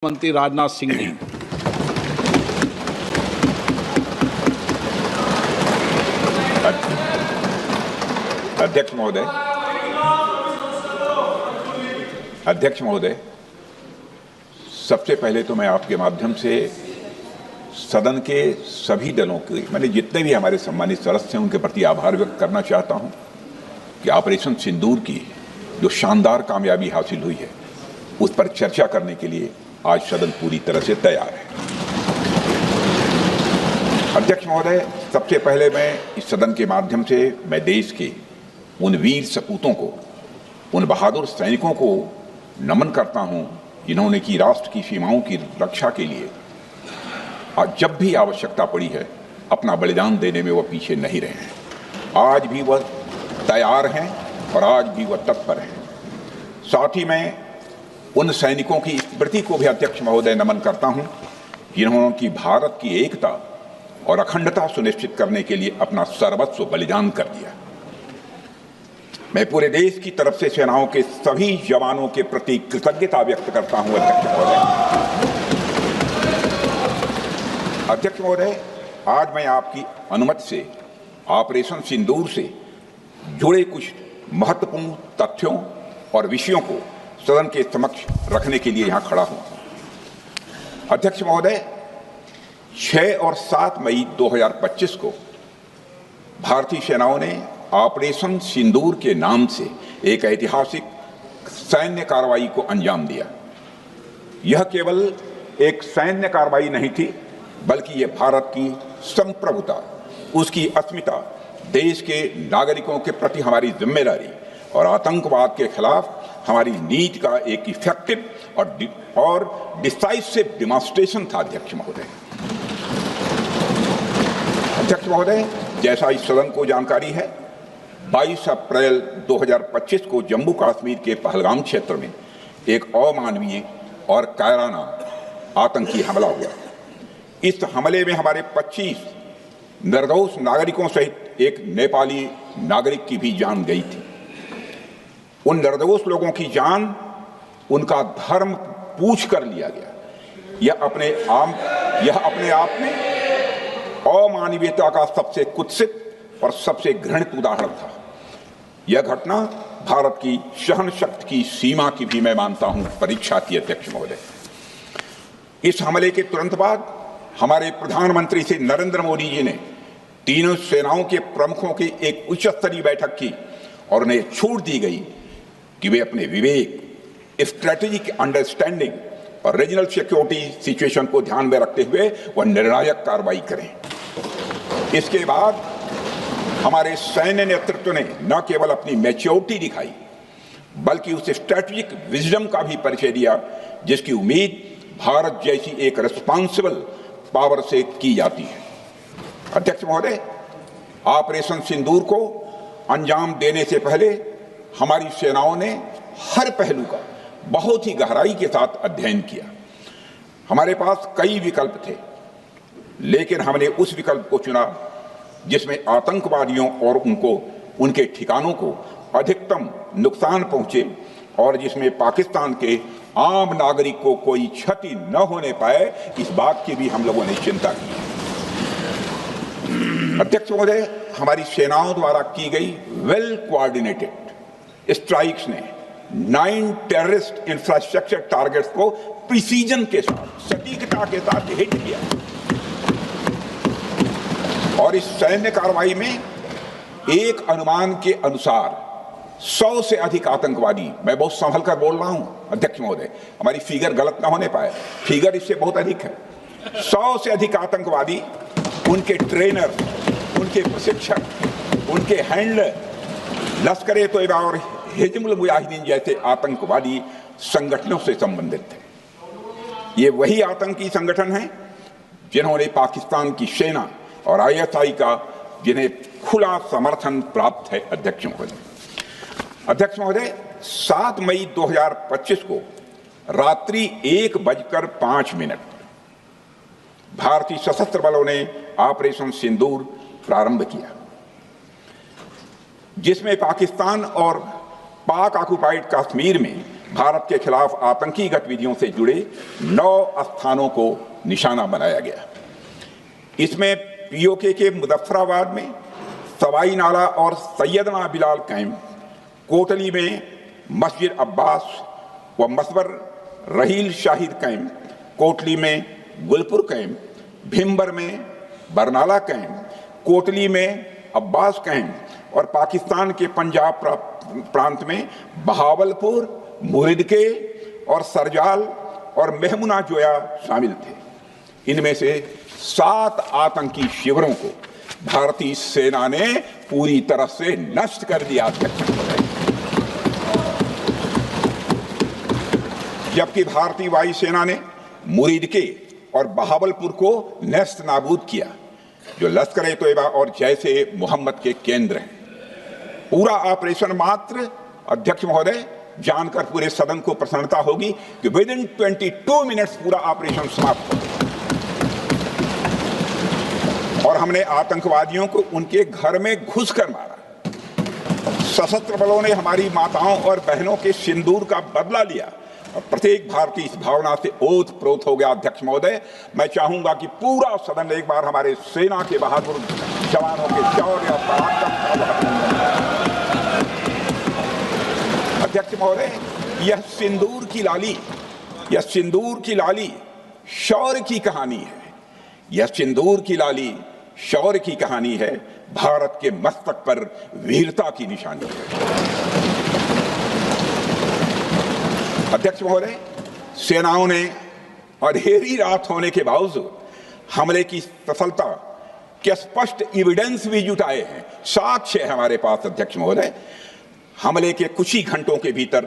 मंत्री राजनाथ सिंह जी। अध्यक्ष महोदय, सबसे पहले तो मैं आपके माध्यम से सदन के सभी दलों के मैंने जितने भी हमारे सम्मानित सदस्य हैं उनके प्रति आभार व्यक्त करना चाहता हूं कि ऑपरेशन सिंदूर की जो शानदार कामयाबी हासिल हुई है उस पर चर्चा करने के लिए आज सदन पूरी तरह से तैयार है। अध्यक्ष महोदय, सबसे पहले मैं इस सदन के माध्यम से मैं देश के उन वीर सपूतों को, उन बहादुर सैनिकों को नमन करता हूं जिन्होंने की राष्ट्र की सीमाओं की रक्षा के लिए जब भी आवश्यकता पड़ी है अपना बलिदान देने में वह पीछे नहीं रहे हैं। आज भी वह तैयार हैं और आज भी वह तत्पर हैं। साथ ही मैं उन सैनिकों की स्मृति को भी अध्यक्ष महोदय नमन करता हूं जिन्होंने की भारत की एकता और अखंडता सुनिश्चित करने के लिए अपना सर्वस्व बलिदान कर दिया। मैं पूरे देश की तरफ से सेनाओं के सभी जवानों के प्रति कृतज्ञता व्यक्त करता हूं। अध्यक्ष महोदय, आज मैं आपकी अनुमति से ऑपरेशन सिंदूर से जुड़े कुछ महत्वपूर्ण तथ्यों और विषयों को सदन के समक्ष रखने के लिए यहां खड़ा हूं। अध्यक्ष महोदय, 6 और 7 मई 2025 को भारतीय सेनाओं ने ऑपरेशन सिंदूर के नाम से एक ऐतिहासिक सैन्य कार्रवाई को अंजाम दिया। यह केवल एक सैन्य कार्रवाई नहीं थी बल्कि यह भारत की संप्रभुता, उसकी अस्मिता, देश के नागरिकों के प्रति हमारी जिम्मेदारी और आतंकवाद के खिलाफ हमारी नीति का एक इफेक्टिव और डिसाइसिव डिमॉन्स्ट्रेशन था। अध्यक्ष महोदय, जैसा इस सदन को जानकारी है, 22 अप्रैल 2025 को जम्मू कश्मीर के पहलगाम क्षेत्र में एक अमानवीय और कायराना आतंकी हमला हुआ। इस हमले में हमारे 25 निर्दोष नागरिकों सहित एक नेपाली नागरिक की भी जान गई थी। उन निर्दोष लोगों की जान उनका धर्म पूछ कर लिया गया। यह अपने आप में अमानवीयता का सबसे कुत्सित और सबसे घृणित उदाहरण था। यह घटना भारत की सहन शक्ति की सीमा की भी मैं मानता हूं परीक्षा थी। अध्यक्ष महोदय, इस हमले के तुरंत बाद हमारे प्रधानमंत्री श्री नरेंद्र मोदी जी ने तीनों सेनाओं के प्रमुखों की एक उच्च स्तरीय बैठक की और उन्हें छूट दी गई कि वे अपने विवेक, स्ट्रेटेजिक अंडरस्टैंडिंग और रीजनल सिक्योरिटी सिचुएशन को ध्यान में रखते हुए वह निर्णायक कार्रवाई करें। इसके बाद हमारे सैन्य नेतृत्व ने न केवल अपनी मैच्योरिटी दिखाई बल्कि उस स्ट्रेटेजिक विजडम का भी परिचय दिया जिसकी उम्मीद भारत जैसी एक रिस्पॉन्सिबल पावर से की जाती है। अध्यक्ष महोदय, ऑपरेशन सिंदूर को अंजाम देने से पहले हमारी सेनाओं ने हर पहलू का बहुत ही गहराई के साथ अध्ययन किया। हमारे पास कई विकल्प थे लेकिन हमने उस विकल्प को चुना जिसमें आतंकवादियों और उनके ठिकानों को अधिकतम नुकसान पहुंचे और जिसमें पाकिस्तान के आम नागरिक को कोई क्षति न होने पाए, इस बात की भी हम लोगों ने चिंता की। अध्यक्ष महोदय, हमारी सेनाओं द्वारा की गई वेल कोऑर्डिनेटेड स्ट्राइक्स ने 9 टेररिस्ट इंफ्रास्ट्रक्चर टारगेट्स को प्रिसीजन के साथ, सटीकता के साथ हिट किया और इस सैन्य कार्रवाई में एक अनुमान के अनुसार 100 से अधिक आतंकवादी, मैं बहुत संभल कर बोल रहा हूं अध्यक्ष महोदय, हमारी फिगर गलत ना होने पाए, फिगर इससे बहुत अधिक है। 100 से अधिक आतंकवादी, उनके ट्रेनर, उनके प्रशिक्षक, उनके हैंडलर, लश्कर-ए-तोयबा और हिजबुल मुजाहिदीन जैसे आतंकवादी संगठनों से संबंधित थे। ये वही आतंकी संगठन हैं जिन्होंने पाकिस्तान की सेना और ISI का जिन्हें खुला समर्थन प्राप्त है। अध्यक्ष महोदय, 7 मई 2025 को रात्रि 1:05 भारतीय सशस्त्र बलों ने ऑपरेशन सिंदूर प्रारंभ किया जिसमें पाकिस्तान और पाक ऑक्युपाइड कश्मीर में भारत के खिलाफ आतंकी गतिविधियों से जुड़े 9 स्थानों को निशाना बनाया गया। इसमें पीओके के मुजफ्फराबाद में सवाई नाला और सैयदना बिलाल कैंप, कोटली में मस्जिद अब्बास व मसबर रहील शाहिद कैंप, कोटली में गुलपुर कैंप, भिम्बर में बरनाला कैंप, कोटली में अब्बास कैंप और पाकिस्तान के पंजाब प्रांत में बहावलपुर, मुरिदके और सरजाल और मेहमुना जोया शामिल थे। इनमें से 7 आतंकी शिविरों को भारतीय सेना ने पूरी तरह से नष्ट कर दिया था, जबकि भारतीय वायुसेना ने मुरिदके और बहावलपुर को नेस्त नाबूद किया, जो लश्कर-ए-तोयबा और जैशे मोहम्मद के केंद्र हैं। पूरा ऑपरेशन मात्र, अध्यक्ष महोदय, जानकर पूरे सदन को प्रसन्नता होगी कि विदिन 22 मिनट्स पूरा ऑपरेशन समाप्त हो गया और हमने आतंकवादियों को उनके घर में घुसकर मारा। सशस्त्र बलों ने हमारी माताओं और बहनों के सिंदूर का बदला लिया और प्रत्येक भारतीय इस भावना से ओत-प्रोत हो गया। अध्यक्ष महोदय, मैं चाहूंगा कि पूरा सदन एक बार हमारे सेना के बहादुर जवानों के शौर्य और पराक्रम का। अध्यक्ष महोदय, यह सिंदूर की लाली शौर्य की कहानी है। यह सिंदूर की लाली शौर्य की कहानी है, भारत के मस्तक पर वीरता की निशानी है। अध्यक्ष महोदय, सेनाओं ने अंधेरी रात होने के बावजूद हमले की सफलता के स्पष्ट एविडेंस भी जुटाए हैं, साक्ष्य है हमारे पास। अध्यक्ष महोदय, हमले के कुछ ही घंटों के भीतर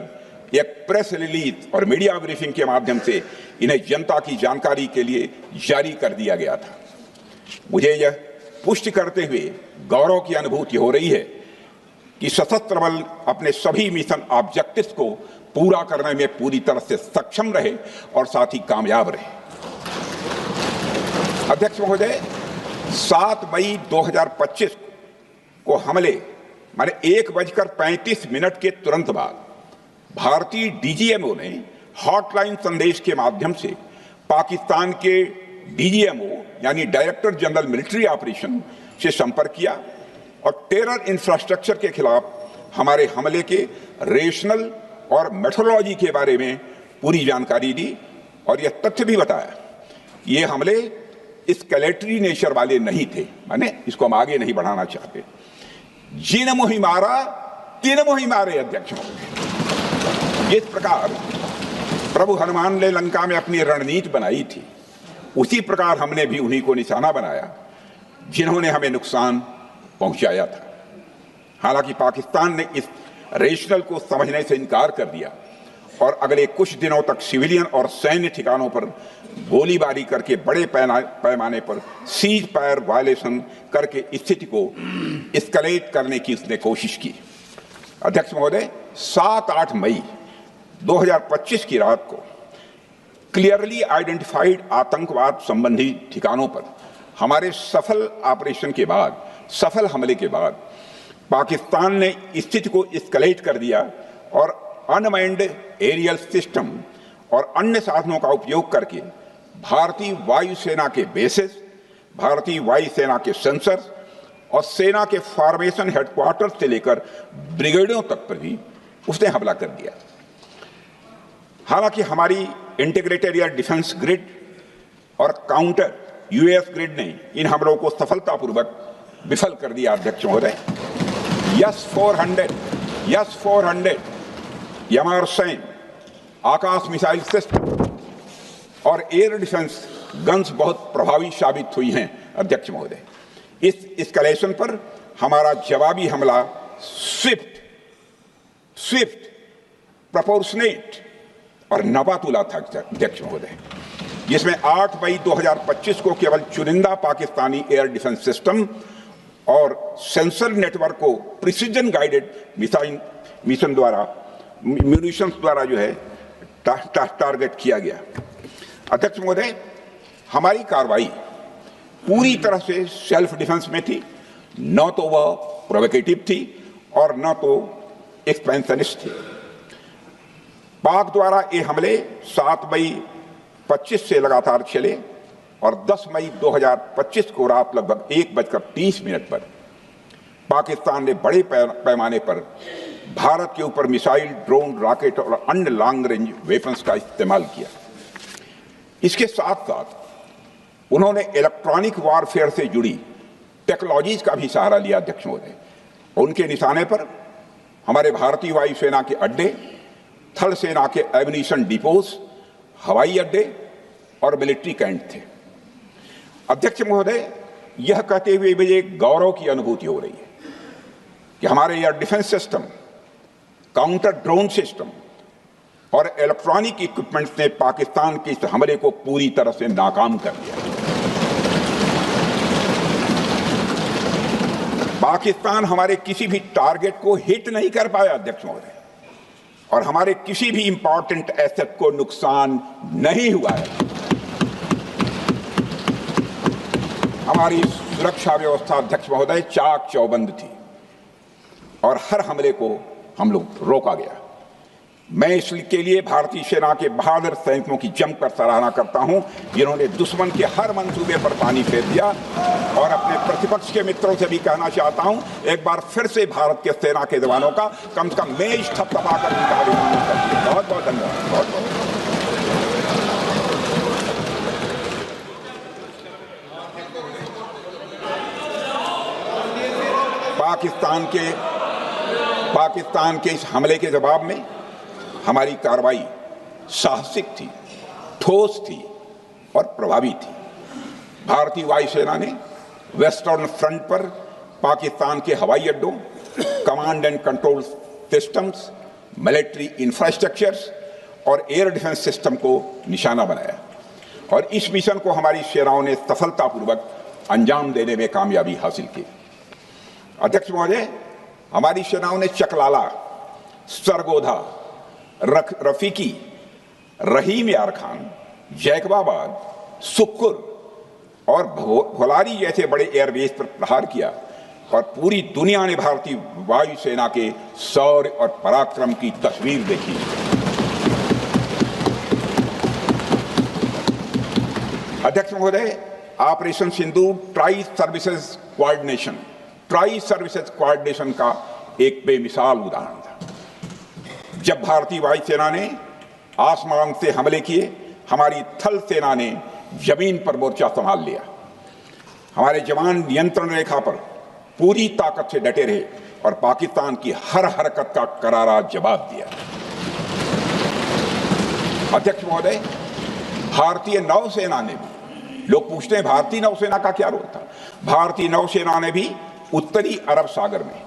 एक प्रेस रिलीज और मीडिया ब्रीफिंग के माध्यम से इन्हें जनता की जानकारी के लिए जारी कर दिया गया था। मुझे यह पुष्टि करते हुए गौरव की अनुभूति हो रही है कि सशस्त्र बल अपने सभी मिशन ऑब्जेक्टिव्स को पूरा करने में पूरी तरह से सक्षम रहे और साथ ही कामयाब रहे। अध्यक्ष महोदय, 7 मई 2025 को हमले माने 1:35 के तुरंत बाद भारतीय डीजीएमओ ने हॉटलाइन संदेश के माध्यम से पाकिस्तान के डीजीएमओ यानी डायरेक्टर जनरल मिलिट्री ऑपरेशन से संपर्क किया और टेरर इंफ्रास्ट्रक्चर के खिलाफ हमारे हमले के रेशनल और मेथोडोलॉजी के बारे में पूरी जानकारी दी और यह तथ्य भी बताया कि ये हमले एस्केलेटरी नेचर वाले नहीं थे, माने इसको हम आगे नहीं बढ़ाना चाहते। जिन मोहि मारा तीन मोहि मारे। अध्यक्ष महोदय, जिस प्रकार प्रभु हनुमान ने लंका में अपनी रणनीति बनाई थी, उसी प्रकार हमने भी उन्हीं को निशाना बनाया जिन्होंने हमें नुकसान पहुंचाया था। हालांकि पाकिस्तान ने इस रेशनल को समझने से इनकार कर दिया और अगले कुछ दिनों तक सिविलियन और सैन्य ठिकानों पर गोलीबारी करके बड़े पैमाने पर सीज फायर वायलेशन करके स्थिति को एस्केलेट करने की उसने कोशिश की। अध्यक्ष महोदय, 7-8 मई 2025 की रात को क्लियरली आइडेंटिफाइड आतंकवाद संबंधी ठिकानों पर हमारे सफल ऑपरेशन के बाद, सफल हमले के बाद पाकिस्तान ने स्थिति को एस्केलेट कर दिया और अनमैन्ड एरियल सिस्टम और अन्य साधनों का उपयोग करके भारतीय वायुसेना के बेसेस, भारतीय वायुसेना के सेंसर्स और सेना के फॉर्मेशन हेडक्वार्टर्स से लेकर ब्रिगेडों तक पर भी उसने हमला कर दिया। हालांकि हमारी इंटीग्रेटेड एयर डिफेंस ग्रिड और काउंटर यूएस ग्रिड ने इन हमलों को सफलतापूर्वक विफल कर दिया। अध्यक्ष महोदय, यस-400 यमारसैन आकाश मिसाइल सिस्टम और एयर डिफेंस गन्स बहुत प्रभावी साबित हुई हैं। अध्यक्ष महोदय, इस एस्केलेशन पर हमारा जवाबी हमला स्विफ्ट, प्रोपोर्शनेट और नवातुला था। अध्यक्ष महोदय, जिसमें 8 मई 2025 को केवल चुनिंदा पाकिस्तानी एयर डिफेंस सिस्टम और सेंसर नेटवर्क को प्रिसीजन गाइडेड मिशन द्वारा म्यूनिशंस द्वारा जो है टारगेट किया गया। अध्यक्ष महोदय, हमारी कार्रवाई पूरी तरह से सेल्फ डिफेंस में थी, न तो वह प्रोवोकेटिव थी और न तो एक्सपेंशनिस्ट थी। पाक द्वारा ये हमले 7 मई 25 से लगातार चले और 10 मई 2025 को रात लगभग 1:30 पर पाकिस्तान ने बड़े पैमाने पर भारत के ऊपर मिसाइल, ड्रोन, रॉकेट और अन्य लॉन्ग रेंज वेपन्स का इस्तेमाल किया। इसके साथ साथ उन्होंने इलेक्ट्रॉनिक वॉरफेयर से जुड़ी टेक्नोलॉजीज का भी सहारा लिया। अध्यक्ष महोदय, उनके निशाने पर हमारे भारतीय वायुसेना के अड्डे, थल सेना के एम्यूनिशन डिपोज, हवाई अड्डे और मिलिट्री कैंट थे। अध्यक्ष महोदय, यह कहते हुए मुझे गौरव की अनुभूति हो रही है कि हमारे air defence system, counter drone system और इलेक्ट्रॉनिक इक्विपमेंट्स ने पाकिस्तान के इस हमले को पूरी तरह से नाकाम कर दिया। पाकिस्तान हमारे किसी भी टारगेट को हिट नहीं कर पाया अध्यक्ष महोदय, और हमारे किसी भी इंपॉर्टेंट एसेट को नुकसान नहीं हुआ है। हमारी सुरक्षा व्यवस्था अध्यक्ष महोदय चाक चौबंद थी और हर हमले को हम लोग रोका गया। मैं इसके लिए भारतीय सेना के बहादुर सैनिकों की जमकर सराहना करता हूं, जिन्होंने दुश्मन के हर मंसूबे पर पानी फेर दिया। और अपने प्रतिपक्ष के मित्रों से भी कहना चाहता हूं, एक बार फिर से भारत के सेना के जवानों का कम से कम मेज थपथपाकर उनका अभिनंदन करिए। बहुत बहुत धन्यवाद। बहुत बहुत पाकिस्तान के इस हमले के जवाब में हमारी कार्रवाई साहसिक थी, ठोस थी और प्रभावी थी। भारतीय वायुसेना ने वेस्टर्न फ्रंट पर पाकिस्तान के हवाई अड्डों, command and control systems, military infrastructures और एयर डिफेंस सिस्टम को निशाना बनाया और इस मिशन को हमारी सेनाओं ने सफलतापूर्वक अंजाम देने में कामयाबी हासिल की। अध्यक्ष महोदय, हमारी सेनाओं ने चकलाला, सरगोधा, रफीकी, रहीम यार खान, जैकबाबाद, सुक्कुर और भोलारी जैसे बड़े एयरबेस पर प्रहार किया और पूरी दुनिया ने भारतीय वायुसेना के शौर्य और पराक्रम की तस्वीर देखी। अध्यक्ष महोदय, ऑपरेशन सिंदूर ट्राई सर्विसेज कोऑर्डिनेशन का एक बेमिसाल उदाहरण था। जब भारतीय वायुसेना ने आसमान से हमले किए, हमारी थल सेना ने जमीन पर मोर्चा संभाल लिया। हमारे जवान नियंत्रण रेखा पर पूरी ताकत से डटे रहे और पाकिस्तान की हर हरकत का करारा जवाब दिया। अध्यक्ष महोदय, भारतीय नौसेना ने भी, लोग पूछते हैं भारतीय नौसेना का क्या रोल था, भारतीय नौसेना ने भी उत्तरी अरब सागर में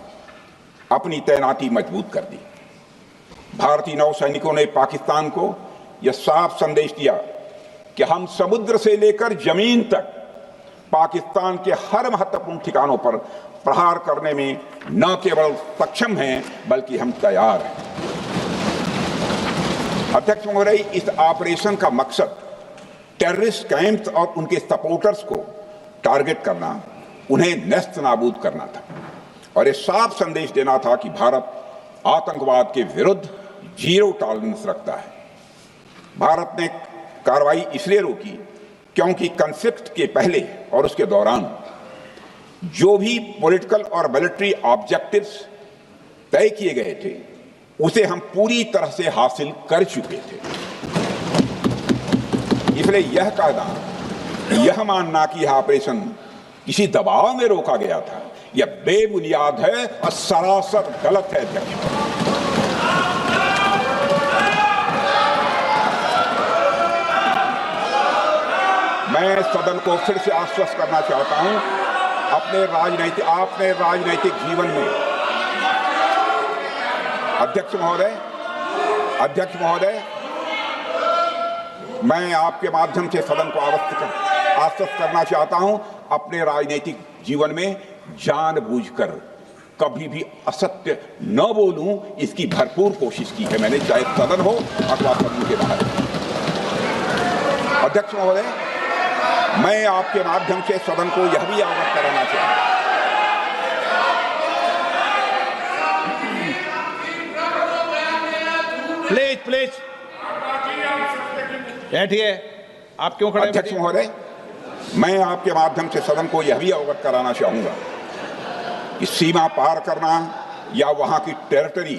अपनी तैनाती मजबूत कर दी। भारतीय नौसैनिकों ने पाकिस्तान को यह साफ संदेश दिया कि हम समुद्र से लेकर जमीन तक पाकिस्तान के हर महत्वपूर्ण ठिकानों पर प्रहार करने में न केवल सक्षम हैं बल्कि हम तैयार हैं। अध्यक्ष महोदय, इस ऑपरेशन का मकसद टेररिस्ट कैंप्स और उनके सपोर्टर्स को टारगेट करना, उन्हें नेस्त नाबूद करना था और यह साफ संदेश देना था कि भारत आतंकवाद के विरुद्ध जीरो टॉलरेंस रखता है। भारत ने कार्रवाई इसलिए रोकी क्योंकि कॉन्फ्लिक्ट के पहले और उसके दौरान जो भी पॉलिटिकल और मिलिट्री ऑब्जेक्टिव्स तय किए गए थे उसे हम पूरी तरह से हासिल कर चुके थे। इसलिए यह कहना, यह मानना कि यह ऑपरेशन किसी दबाव में रोका गया था, यह बेबुनियाद है और सरासर गलत है। अध्यक्ष, मैं सदन को फिर से आश्वस्त करना चाहता हूं, आपने राजनैतिक जीवन में अध्यक्ष महोदय, मैं आपके माध्यम से सदन को आश्वस्त करना चाहता हूं, अपने राजनीतिक जीवन में जानबूझकर कभी भी असत्य न बोलूं, इसकी भरपूर कोशिश की है मैंने, चाहे सदन हो अथवा सदन के बाहर। अध्यक्ष महोदय, मैं आपके माध्यम से सदन को यह भी अवगत कराना चाहता हूं, प्लीज बैठिए। आप क्यों खड़े? अध्यक्ष महोदय, मैं आपके माध्यम से सदन को यह भी अवगत कराना चाहूंगा कि सीमा पार करना या वहां की टेरिटरी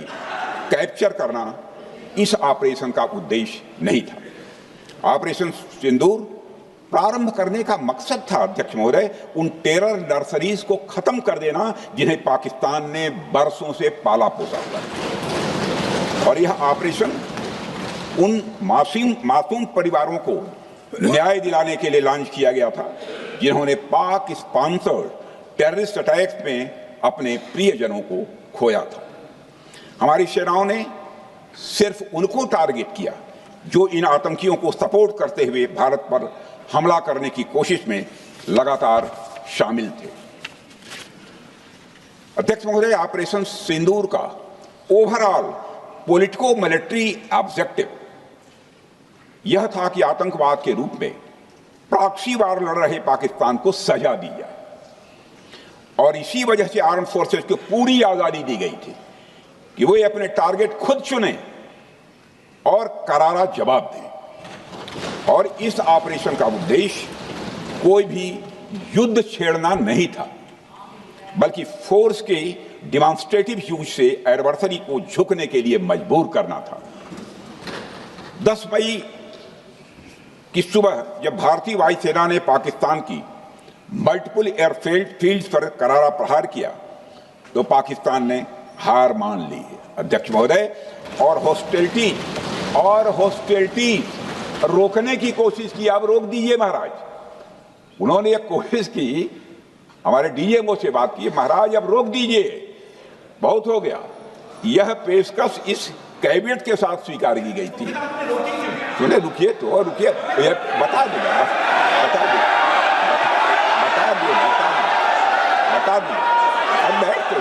कैप्चर करना इस ऑपरेशन का उद्देश्य नहीं था। ऑपरेशन सिंदूर प्रारंभ करने का मकसद था अध्यक्ष महोदय उन टेरर नर्सरीज को खत्म कर देना जिन्हें पाकिस्तान ने बरसों से पाला पोसा हुआ। और यह ऑपरेशन उन मासूम परिवारों को न्याय दिलाने के लिए लॉन्च किया गया था जिन्होंने पाक स्पॉन्सर्ड टेररिस्ट अटैक्स में अपने प्रियजनों को खोया था। हमारी सेनाओं ने सिर्फ उनको टारगेट किया जो इन आतंकियों को सपोर्ट करते हुए भारत पर हमला करने की कोशिश में लगातार शामिल थे। अध्यक्ष महोदय, ऑपरेशन सिंदूर का ओवरऑल पॉलिटिको मिलिट्री ऑब्जेक्टिव यह था कि आतंकवाद के रूप में प्रॉक्सी वार लड़ रहे पाकिस्तान को सजा दी जाए और इसी वजह से आर्म फोर्सेस को पूरी आजादी दी गई थी कि वे अपने टारगेट खुद चुनें और करारा जवाब दें। और इस ऑपरेशन का उद्देश्य कोई भी युद्ध छेड़ना नहीं था बल्कि फोर्स के डिमॉन्स्ट्रेटिव यूज से एडवर्सरी को झुकने के लिए मजबूर करना था। 10 मई की सुबह जब भारतीय वायुसेना ने पाकिस्तान की मल्टीपल एयरफील्ड्स पर करारा प्रहार किया तो पाकिस्तान ने हार मान ली है अध्यक्ष महोदय, और हॉस्टिलिटी रोकने की कोशिश की। अब रोक दीजिए महाराज। उन्होंने एक कोशिश की, हमारे डीएमओ से बात की, महाराज अब रोक दीजिए, बहुत हो गया। यह पेशकश इस कैबिनेट के साथ स्वीकार की गई थी। सुने, रुकिए तो रुकिए, बता दूंगा, बता दूंगा, अब बैठ तो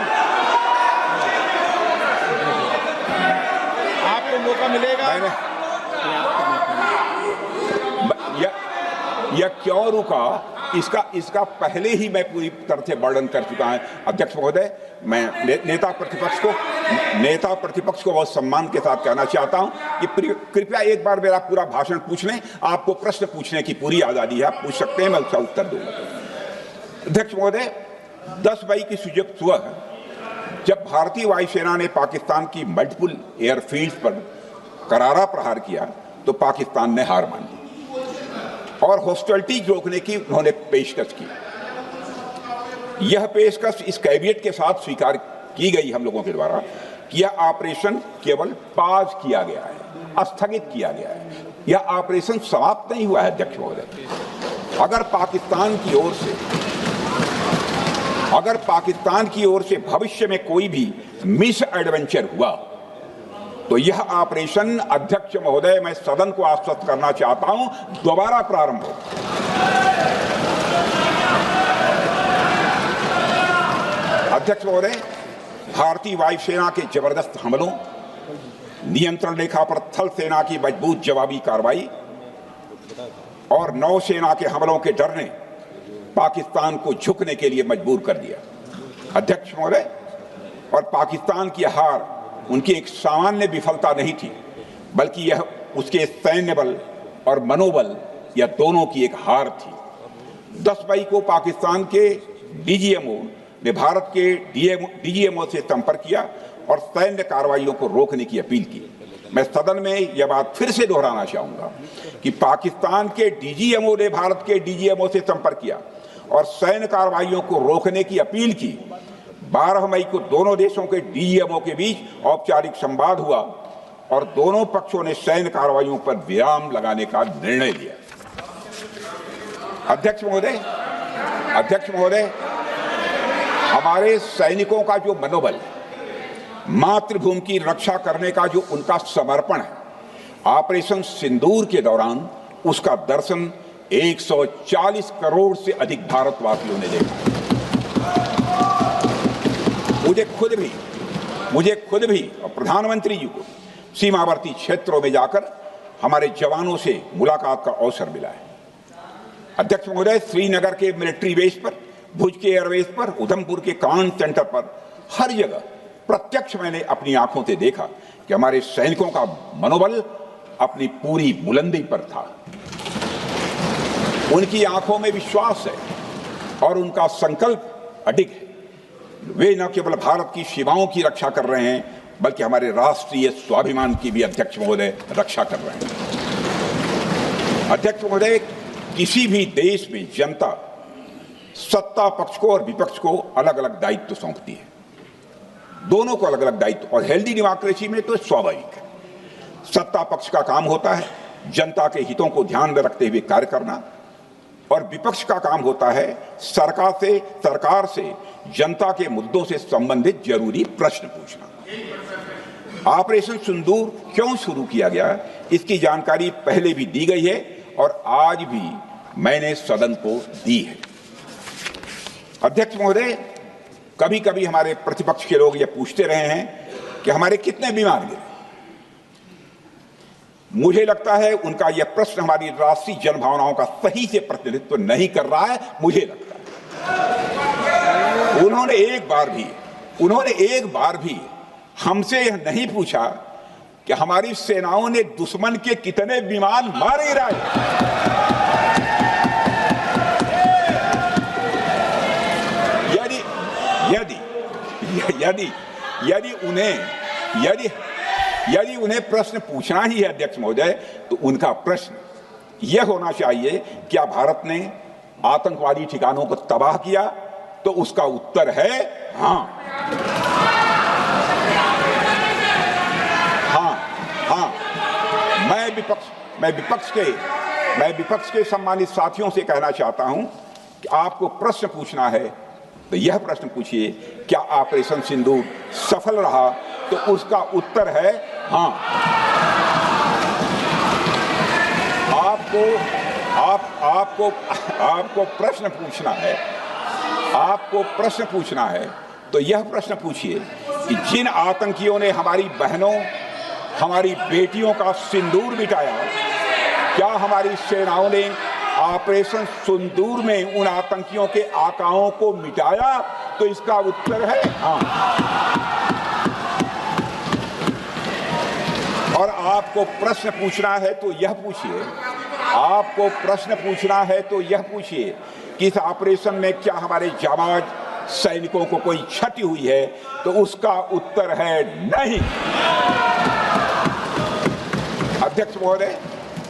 आपको मौका मिलेगा। यह क्यों रुका इसका पहले ही मैं पूरी तरह से वर्णन कर चुका है अध्यक्ष महोदय। मैं नेता प्रतिपक्ष को बहुत सम्मान के साथ कहना चाहता हूं कि कृपया एक बार मेरा पूरा भाषण पूछ लें। आपको प्रश्न पूछने की पूरी आजादी है, आप पूछ सकते हैं, मैं उसका उत्तर दूंगा। अध्यक्ष महोदय, 10 मई की सुबह जब भारतीय वायुसेना ने पाकिस्तान की मल्टीपल एयरफील्ड्स पर करारा प्रहार किया तो पाकिस्तान ने हार मान ली और हॉस्टिलिटी रोकने की उन्होंने पेशकश की। यह पेशकश इस कैबिनेट के साथ स्वीकार की गई हम लोगों के द्वारा कि यह ऑपरेशन केवल पाज किया गया है, स्थगित किया गया है। यह ऑपरेशन समाप्त नहीं हुआ है अध्यक्ष महोदय। अगर पाकिस्तान की ओर से भविष्य में कोई भी मिस एडवेंचर हुआ तो यह ऑपरेशन अध्यक्ष महोदय, मैं सदन को आश्वस्त करना चाहता हूं, दोबारा प्रारंभ हो। अध्यक्ष महोदय, भारतीय वायुसेना के जबरदस्त हमलों, नियंत्रण रेखा पर थल सेना की मजबूत जवाबी कार्रवाई और नौसेना के हमलों के डर ने पाकिस्तान को झुकने के लिए मजबूर कर दिया अध्यक्ष महोदय। और पाकिस्तान की हार उनकी एक सामान्य विफलता नहीं थी बल्कि यह उसके सैन्य बल और मनोबल या दोनों की एक हार थी। 10 मई को पाकिस्तान के डीजीएमओ ने भारत के डीजीएमओ से संपर्क किया और सैन्य कार्रवाइयों को रोकने की अपील की। मैं सदन में यह बात फिर से दोहराना चाहूंगा कि पाकिस्तान के डीजीएमओ ने भारत के डीजीएमओ से संपर्क किया और सैन्य कार्रवाइयों को रोकने की अपील की। 12 मई को दोनों देशों के डीजीएमओ के बीच औपचारिक संवाद हुआ और दोनों पक्षों ने सैन्य कार्रवाइयों पर विराम लगाने का निर्णय लिया। अध्यक्ष महोदय, हमारे सैनिकों का जो मनोबल, मातृभूमि की रक्षा करने का जो उनका समर्पण है, ऑपरेशन सिंदूर के दौरान उसका दर्शन 140 करोड़ से अधिक भारतवासियों ने देखा। मुझे खुद भी और प्रधानमंत्री जी को सीमावर्ती क्षेत्रों में जाकर हमारे जवानों से मुलाकात का अवसर मिला है। अध्यक्ष महोदय, श्रीनगर के मिलिट्री बेस पर, भुज के एयरबेस पर, उधमपुर के कमांड सेंटर पर, हर जगह प्रत्यक्ष मैंने अपनी आंखों से देखा कि हमारे सैनिकों का मनोबल अपनी पूरी बुलंदी पर था। उनकी आंखों में विश्वास है और उनका संकल्प अडिग है। वे न केवल भारत की सीमाओं की रक्षा कर रहे हैं, बल्कि हमारे राष्ट्रीय स्वाभिमान की भी अध्यक्ष महोदय रक्षा कर रहे हैं। अध्यक्ष महोदय, किसी भी देश में जनता सत्ता पक्ष को और विपक्ष को अलग अलग दायित्व सौंपती है, दोनों को अलग अलग दायित्व, और हेल्दी डेमोक्रेसी में तो स्वाभाविक है। सत्ता पक्ष का काम होता है जनता के हितों को ध्यान में रखते हुए कार्य करना, और विपक्ष का काम होता है सरकार से जनता के मुद्दों से संबंधित जरूरी प्रश्न पूछना। ऑपरेशन सिंदूर क्यों शुरू किया गया, इसकी जानकारी पहले भी दी गई है और आज भी मैंने सदन को दी है। अध्यक्ष महोदय, कभी कभी हमारे प्रतिपक्ष के लोग ये पूछते रहे हैं कि हमारे कितने बीमार गिरे। मुझे लगता है उनका यह प्रश्न हमारी राष्ट्रीय जनभावनाओं का सही से प्रतिनिधित्व नहीं कर रहा है। मुझे लगता है उन्होंने एक बार भी हमसे यह नहीं पूछा कि हमारी सेनाओं ने दुश्मन के कितने विमान मारे गिराए। यदि उन्हें प्रश्न पूछना ही है अध्यक्ष महोदय, तो उनका प्रश्न यह होना चाहिए, क्या भारत ने आतंकवादी ठिकानों को तबाह किया? तो उसका उत्तर है हाँ। मैं विपक्ष के सम्मानित साथियों से कहना चाहता हूं कि आपको प्रश्न पूछना है तो यह प्रश्न पूछिए, क्या ऑपरेशन सिंदूर सफल रहा? तो उसका उत्तर है हाँ। आपको प्रश्न पूछना है तो यह प्रश्न पूछिए कि जिन आतंकियों ने हमारी बहनों, हमारी बेटियों का सिंदूर मिटाया, क्या हमारी सेनाओं ने ऑपरेशन सिंदूर में उन आतंकियों के आकाओं को मिटाया? तो इसका उत्तर है हाँ। और आपको प्रश्न पूछना है तो यह पूछिए कि इस ऑपरेशन में क्या हमारे जाबाज सैनिकों को कोई क्षति हुई है? तो उसका उत्तर है नहीं। अध्यक्ष महोदय,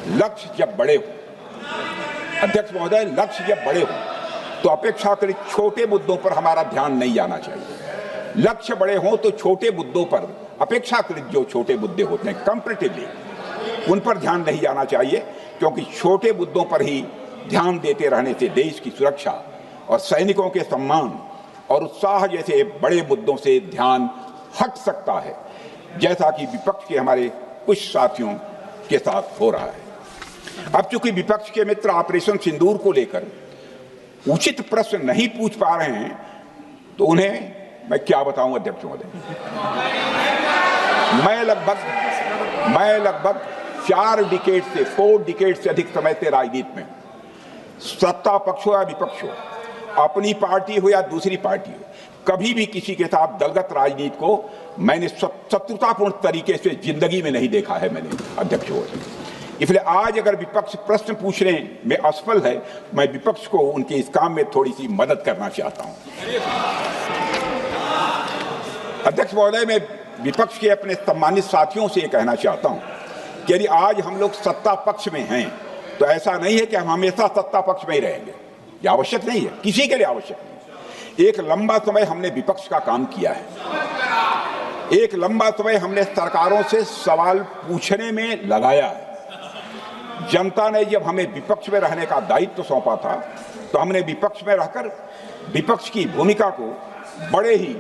लक्ष्य जब बड़े हो तो अपेक्षाकृत छोटे मुद्दों पर हमारा ध्यान नहीं जाना चाहिए। लक्ष्य बड़े हों तो छोटे मुद्दों पर, अपेक्षाकृत जो छोटे मुद्दे होते हैं कंपैरेटिवली, उन पर ध्यान नहीं जाना चाहिए, क्योंकि छोटे मुद्दों पर ही ध्यान देते रहने से देश की सुरक्षा और सैनिकों के सम्मान और उत्साह जैसे बड़े मुद्दों से ध्यान हट सकता है, जैसा कि विपक्ष के हमारे कुछ साथियों के साथ हो रहा है। अब चूंकि विपक्ष के मित्र ऑपरेशन सिंदूर को लेकर उचित प्रश्न नहीं पूछ पा रहे हैं, तो उन्हें मैं क्या बताऊं अध्यक्ष महोदय। मैं लगभग 4 डिकेड से अधिक समय से राजनीति में, सत्ता पक्ष हो या विपक्ष हो, अपनी पार्टी हो या दूसरी पार्टी हो, कभी भी किसी के साथ दलगत राजनीति को मैंने शत्रुतापूर्ण तरीके से जिंदगी में नहीं देखा है मैंने अध्यक्ष महोदय। इसलिए आज अगर विपक्ष प्रश्न पूछने में असफल है, मैं विपक्ष को उनके इस काम में थोड़ी सी मदद करना चाहता हूं। अध्यक्ष महोदय, मैं विपक्ष के अपने सम्मानित साथियों से कहना चाहता हूं कि यदि आज हम लोग सत्ता पक्ष में हैं, तो ऐसा नहीं है कि हम हमेशा सत्ता पक्ष में ही रहेंगे। यह आवश्यक नहीं है, किसी के लिए आवश्यक नहीं। एक लंबा समय हमने विपक्ष का काम किया है, एक लंबा समय हमने सरकारों से सवाल पूछने में लगाया है। जनता ने जब हमें विपक्ष में रहने का दायित्व सौंपा था, तो हमने विपक्ष में रहकर विपक्ष की भूमिका को बड़े ही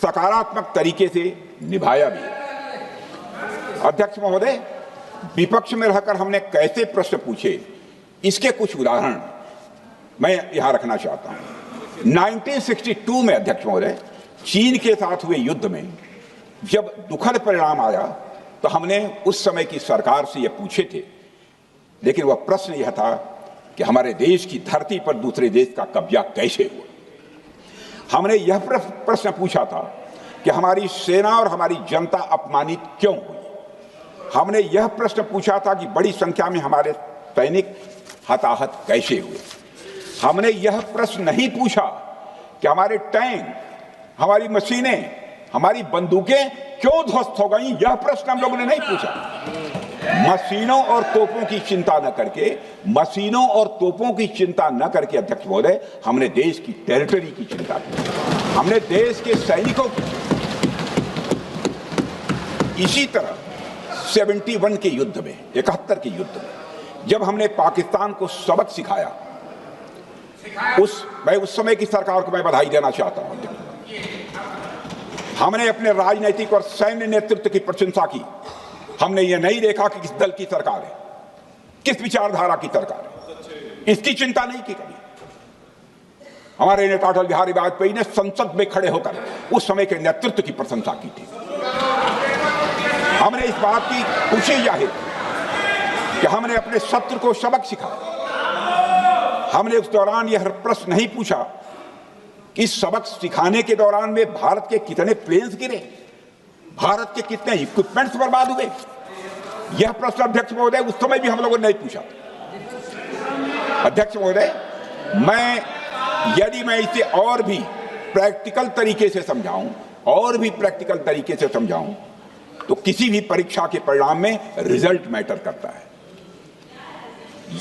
सकारात्मक तरीके से निभाया भी है। अध्यक्ष महोदय, विपक्ष में रहकर हमने कैसे प्रश्न पूछे, इसके कुछ उदाहरण मैं यहां रखना चाहता हूं। 1962 में अध्यक्ष महोदय, चीन के साथ हुए युद्ध में जब दुखद परिणाम आया, तो हमने उस समय की सरकार से यह पूछे थे, लेकिन वह प्रश्न यह था कि हमारे देश की धरती पर दूसरे देश का कब्जा कैसे हुआ। हमने यह प्रश्न पूछा था कि हमारी सेना और हमारी जनता अपमानित क्यों हुई। हमने यह प्रश्न पूछा था कि बड़ी संख्या में हमारे सैनिक हताहत कैसे हुए। हमने यह प्रश्न नहीं पूछा कि हमारे टैंक, हमारी मशीनें, हमारी बंदूकें क्यों ध्वस्त हो गई। यह प्रश्न हम लोगों ने नहीं पूछा। मशीनों और तोपों की चिंता न करके, मशीनों और तोपों की चिंता न करके अध्यक्ष महोदय, हमने देश की टेरिटरी की चिंता की, हमने देश के सैनिकों की। इसी तरह 71 के युद्ध में, 71 के युद्ध में जब हमने पाकिस्तान को सबक सिखाया, मैं उस समय की सरकार को मैं बधाई देना चाहता हूं। हमने अपने राजनीतिक और सैन्य नेतृत्व की प्रशंसा की। हमने ये नहीं देखा कि किस दल की सरकार है, किस विचारधारा की सरकार है, इसकी चिंता नहीं की कभी। हमारे नेता अटल बिहारी वाजपेयी ने संसद में खड़े होकर उस समय के नेतृत्व की प्रशंसा की थी। हमने इस बात की खुशी जाहिर कि हमने अपने शत्रु को सबक सिखाया। हमने उस दौरान यह प्रश्न नहीं पूछा कि सबक सिखाने के दौरान में भारत के कितने प्लेन्स गिरे, भारत के कितने इक्विपमेंट्स बर्बाद हुए। यह प्रश्न अध्यक्ष महोदय उस समय भी हम लोगों ने नहीं पूछा। अध्यक्ष महोदय, यदि मैं इसे और भी प्रैक्टिकल तरीके से समझाऊं, तो किसी भी परीक्षा के परिणाम में रिजल्ट मैटर करता है।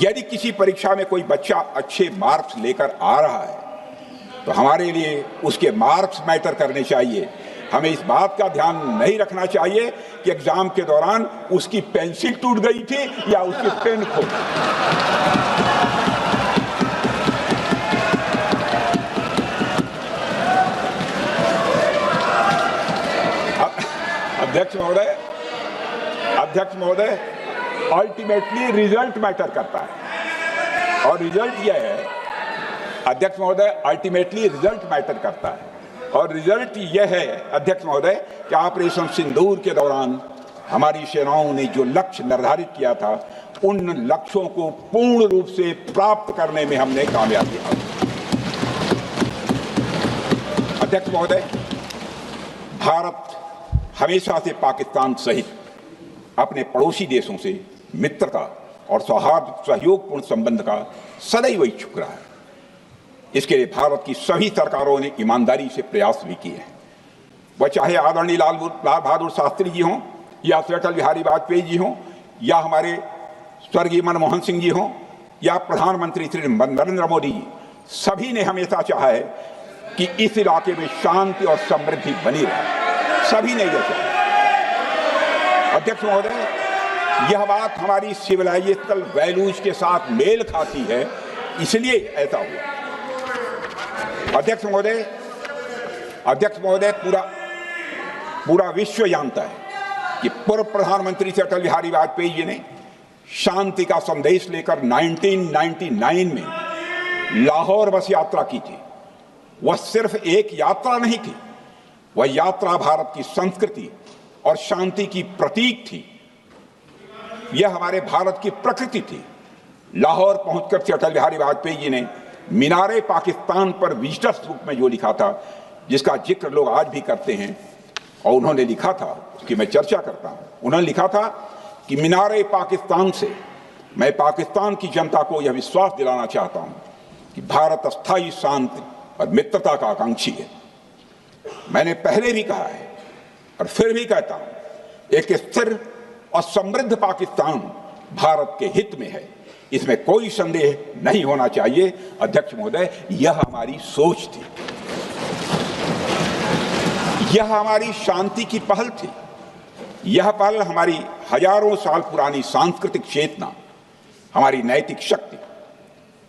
यदि किसी परीक्षा में कोई बच्चा अच्छे मार्क्स लेकर आ रहा है तो हमारे लिए उसके मार्क्स मैटर करने चाहिए। हमें इस बात का ध्यान नहीं रखना चाहिए कि एग्जाम के दौरान उसकी पेंसिल टूट गई थी या उसकी पेन खो गई। अध्यक्ष महोदय, अल्टीमेटली रिजल्ट मैटर करता है और रिजल्ट यह है, अध्यक्ष महोदय, अल्टीमेटली रिजल्ट मैटर करता है और रिजल्ट यह है अध्यक्ष महोदय कि ऑपरेशन सिंदूर के दौरान हमारी सेनाओं ने जो लक्ष्य निर्धारित किया था, उन लक्ष्यों को पूर्ण रूप से प्राप्त करने में हमने कामयाबी हासिल की। अध्यक्ष महोदय, भारत हमेशा से पाकिस्तान सहित अपने पड़ोसी देशों से मित्रता और सौहार्द सहयोगपूर्ण संबंध का सदैव इच्छुक रहा है। इसके लिए भारत की सभी सरकारों ने ईमानदारी से प्रयास भी किए हैं। वह चाहे आदरणीय लाल बहादुर शास्त्री जी हों या अटल बिहारी वाजपेयी जी हों या हमारे स्वर्गीय मनमोहन सिंह जी हों या प्रधानमंत्री श्री नरेंद्र मोदी जी, सभी ने हमेशा चाहा है कि इस इलाके में शांति और समृद्धि बनी रहे। सभी ने यह चाहा। अध्यक्ष महोदय, यह बात हमारी सिविलाइजेशनल वैल्यूज के साथ मेल खाती है, इसलिए ऐसा हुआ। अध्यक्ष महोदय, पूरा विश्व जानता है कि पूर्व प्रधानमंत्री से अटल बिहारी वाजपेयी जी ने शांति का संदेश लेकर 1999 में लाहौर बस यात्रा की थी। वह सिर्फ एक यात्रा नहीं थी, वह यात्रा भारत की संस्कृति और शांति की प्रतीक थी। यह हमारे भारत की प्रकृति थी। लाहौर पहुंचकर से अटल बिहारी वाजपेयी जी ने मीनारे पाकिस्तान पर विजिटर्स बुक में जो लिखा था, जिसका जिक्र लोग आज भी करते हैं, और उन्होंने लिखा था, उसकी मैं चर्चा करता हूं। उन्होंने लिखा था कि मीनारे पाकिस्तान से मैं पाकिस्तान की जनता को यह विश्वास दिलाना चाहता हूं कि भारत अस्थायी शांति और मित्रता का आकांक्षी है। मैंने पहले भी कहा है और फिर भी कहता हूं, एक स्थिर और समृद्ध पाकिस्तान भारत के हित में है, इसमें कोई संदेह नहीं होना चाहिए। अध्यक्ष महोदय, यह हमारी सोच थी, यह हमारी शांति की पहल थी। यह पहल हमारी हजारों साल पुरानी सांस्कृतिक चेतना, हमारी नैतिक शक्ति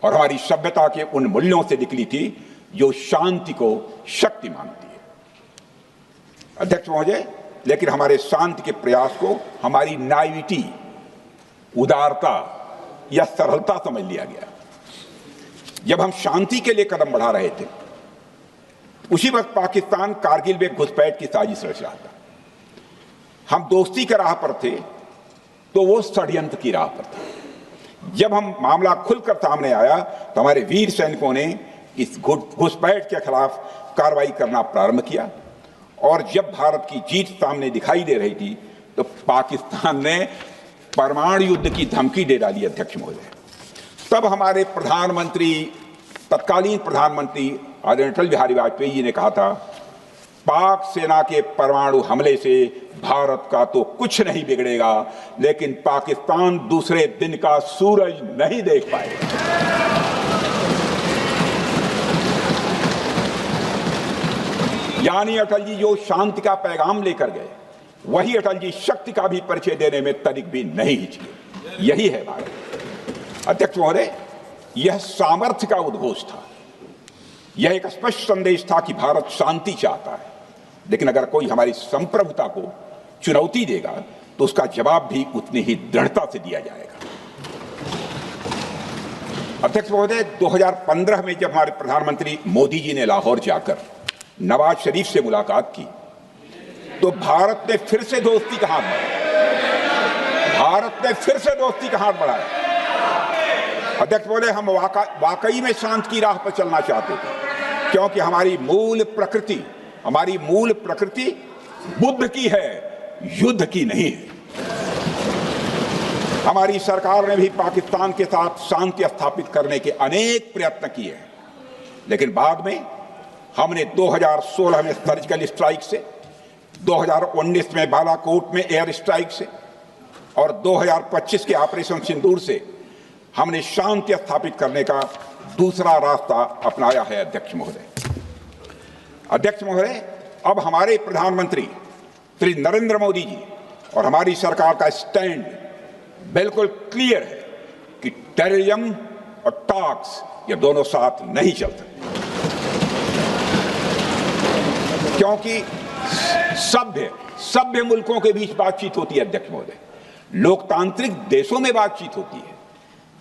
और हमारी सभ्यता के उन मूल्यों से निकली थी जो शांति को शक्ति मानती है। अध्यक्ष महोदय, लेकिन हमारे शांति के प्रयास को हमारी नाइविटी, उदारता या सरलता समझ लिया गया। जब हम शांति के लिए कदम बढ़ा रहे थे, उसी वक्त पाकिस्तान कारगिल में घुसपैठ की साजिश रच रहा था। हम दोस्ती के राह पर थे तो वो षड्यंत्र की राह पर थे। जब हम मामला खुलकर सामने आया तो हमारे वीर सैनिकों ने इस घुसपैठ के खिलाफ कार्रवाई करना प्रारंभ किया, और जब भारत की जीत सामने दिखाई दे रही थी तो पाकिस्तान ने परमाणु युद्ध की धमकी दे डाली अध्यक्ष महोदय। तब हमारे प्रधानमंत्री, तत्कालीन प्रधानमंत्री आदरणीय अटल बिहारी वाजपेयी जी ने कहा था, पाक सेना के परमाणु हमले से भारत का तो कुछ नहीं बिगड़ेगा, लेकिन पाकिस्तान दूसरे दिन का सूरज नहीं देख पाएगा। यानी अटल जी जो शांति का पैगाम लेकर गए, वही अटल जी शक्ति का भी परिचय देने में तनिक भी नहीं हिचके। यही है भारत। अध्यक्ष महोदय, यह सामर्थ्य का उद्घोष था। यह एक स्पष्ट संदेश था कि भारत शांति चाहता है, लेकिन अगर कोई हमारी संप्रभुता को चुनौती देगा तो उसका जवाब भी उतनी ही दृढ़ता से दिया जाएगा। अध्यक्ष महोदय, 2015 में जब हमारे प्रधानमंत्री मोदी जी ने लाहौर जाकर नवाज शरीफ से मुलाकात की, तो भारत ने फिर से दोस्ती का हाथ बढ़ाया। अध्यक्ष महोदय, हम वाकई में शांति की राह पर चलना चाहते थे, क्योंकि हमारी मूल प्रकृति बुद्ध की है, युद्ध की नहीं है। हमारी सरकार ने भी पाकिस्तान के साथ शांति स्थापित करने के अनेक प्रयत्न किए हैं, लेकिन बाद में हमने 2016 में सर्जिकल स्ट्राइक से, 2019 में बालाकोट में एयर स्ट्राइक से और 2025 के ऑपरेशन सिंदूर से हमने शांति स्थापित करने का दूसरा रास्ता अपनाया है। अध्यक्ष महोदय, अब हमारे प्रधानमंत्री श्री नरेंद्र मोदी जी और हमारी सरकार का स्टैंड बिल्कुल क्लियर है कि टेररिज्म और टॉक्स ये दोनों साथ नहीं चल सकते, क्योंकि सभ्य मुल्कों के बीच बातचीत होती है। अध्यक्ष महोदय, लोकतांत्रिक देशों में बातचीत होती है,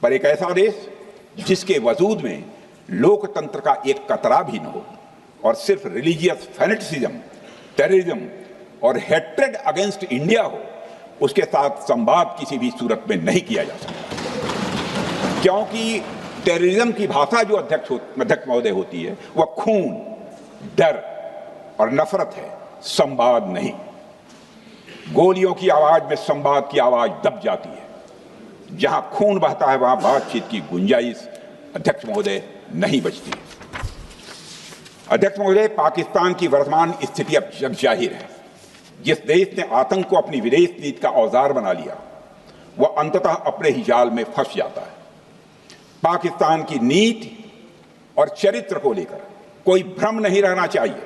पर एक ऐसा देश जिसके वजूद में लोकतंत्र का एक कतरा भी न हो और सिर्फ रिलीजियस फैनेटिसिज्म, टेररिज्म और हेट्रेड अगेंस्ट इंडिया हो, उसके साथ संवाद किसी भी सूरत में नहीं किया जा सकता। क्योंकि टेररिज्म की भाषा जो अध्यक्ष महोदय होती है, वह खून, डर और नफरत है, संवाद नहीं। गोलियों की आवाज में संवाद की आवाज दब जाती है। जहां खून बहता है वहां बातचीत की गुंजाइश अध्यक्ष महोदय नहीं बचती। अध्यक्ष महोदय, पाकिस्तान की वर्तमान स्थिति अब जग जाहिर है। जिस देश ने आतंक को अपनी विदेश नीति का औजार बना लिया, वह अंततः अपने ही जाल में फंस जाता है। पाकिस्तान की नीति और चरित्र को लेकर कोई भ्रम नहीं रहना चाहिए।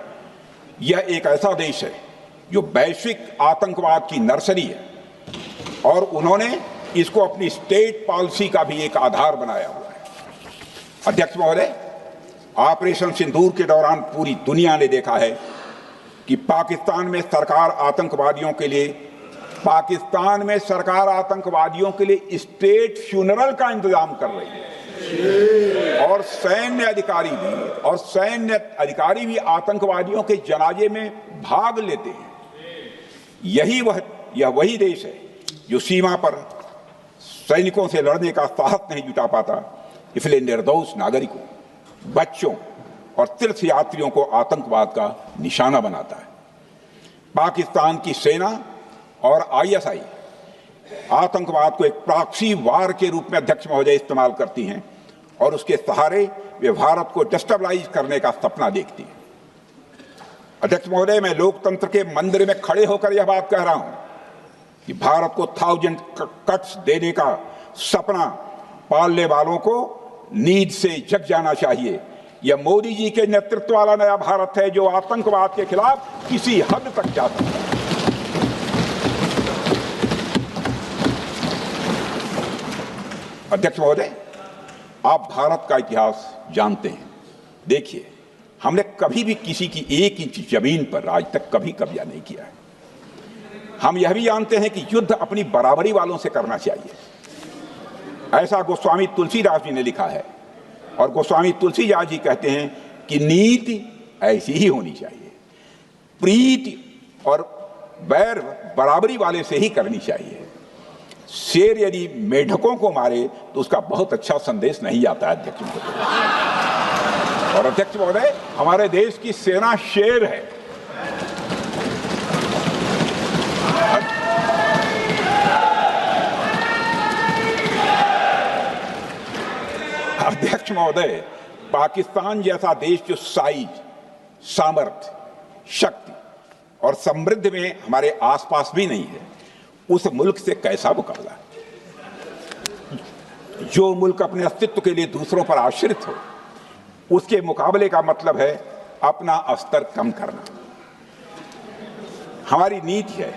यह एक ऐसा देश है जो वैश्विक आतंकवाद की नर्सरी है और उन्होंने इसको अपनी स्टेट पॉलिसी का भी एक आधार बनाया हुआ है। अध्यक्ष महोदय, ऑपरेशन सिंदूर के दौरान पूरी दुनिया ने देखा है कि पाकिस्तान में सरकार आतंकवादियों के लिए स्टेट फ्यूनरल का इंतजाम कर रही है और सैन्य अधिकारी भी आतंकवादियों के जनाजे में भाग लेते हैं। यह वही देश है जो सीमा पर सैनिकों से लड़ने का साहस नहीं जुटा पाता, इसलिए निर्दोष नागरिकों, बच्चों और तीर्थयात्रियों को आतंकवाद का निशाना बनाता है। पाकिस्तान की सेना और आईएसआई आतंकवाद को एक प्रॉक्सी वार के रूप में अध्यक्ष महोदय इस्तेमाल करती हैं और उसके सहारे वे भारत को डिस्टेबलाइज करने का सपना देखती हैं। अध्यक्ष महोदय, मैं लोकतंत्र के मंदिर में खड़े होकर यह बात कह रहा हूं कि भारत को 1000 कट्स देने का सपना पालने वालों को नींद से जग जाना चाहिए। यह मोदी जी के नेतृत्व वाला नया भारत है जो आतंकवाद के खिलाफ किसी हद तक जा सकता है। अध्यक्ष महोदय, आप भारत का इतिहास जानते हैं। देखिए, हमने कभी भी किसी की 1 इंच जमीन पर आज तक कभी कब्जा नहीं किया है। हम यह भी जानते हैं कि युद्ध अपनी बराबरी वालों से करना चाहिए। ऐसा गोस्वामी तुलसीदास जी ने लिखा है और गोस्वामी तुलसीदास जी कहते हैं कि नीति ऐसी ही होनी चाहिए, प्रीति और बैर बराबरी वाले से ही करनी चाहिए। शेर यदि मेढकों को मारे तो उसका बहुत अच्छा संदेश नहीं आता है अध्यक्ष महोदय। और अध्यक्ष महोदय, हमारे देश की सेना शेर है। अध्यक्ष महोदय, पाकिस्तान जैसा देश जो साइज, सामर्थ्य, शक्ति और समृद्धि में हमारे आसपास भी नहीं है, उस मुल्क से कैसा मुकाबला? जो मुल्क अपने अस्तित्व के लिए दूसरों पर आश्रित हो, उसके मुकाबले का मतलब है अपना स्तर कम करना। हमारी नीति है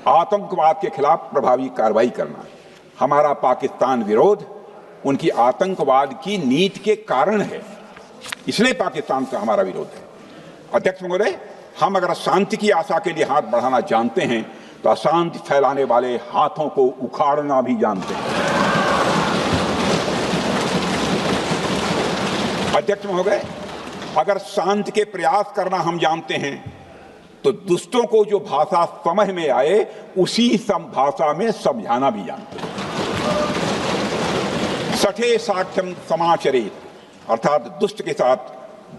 आतंकवाद के खिलाफ प्रभावी कार्रवाई करना। हमारा पाकिस्तान विरोध उनकी आतंकवाद की नीति के कारण है, इसलिए पाकिस्तान का हमारा विरोध है। अध्यक्ष महोदय, हम अगर शांति की आशा के लिए हाथ बढ़ाना जानते हैं तो अशांति फैलाने वाले हाथों को उखाड़ना भी जानते हैं। अध्यक्ष महोदय, अगर शांति के प्रयास करना हम जानते हैं तो दुष्टों को जो भाषा समझ में आए उसी भाषा में समझाना भी जानते हैं। सठे साक्ष्यम समाचरित, अर्थात दुष्ट के साथ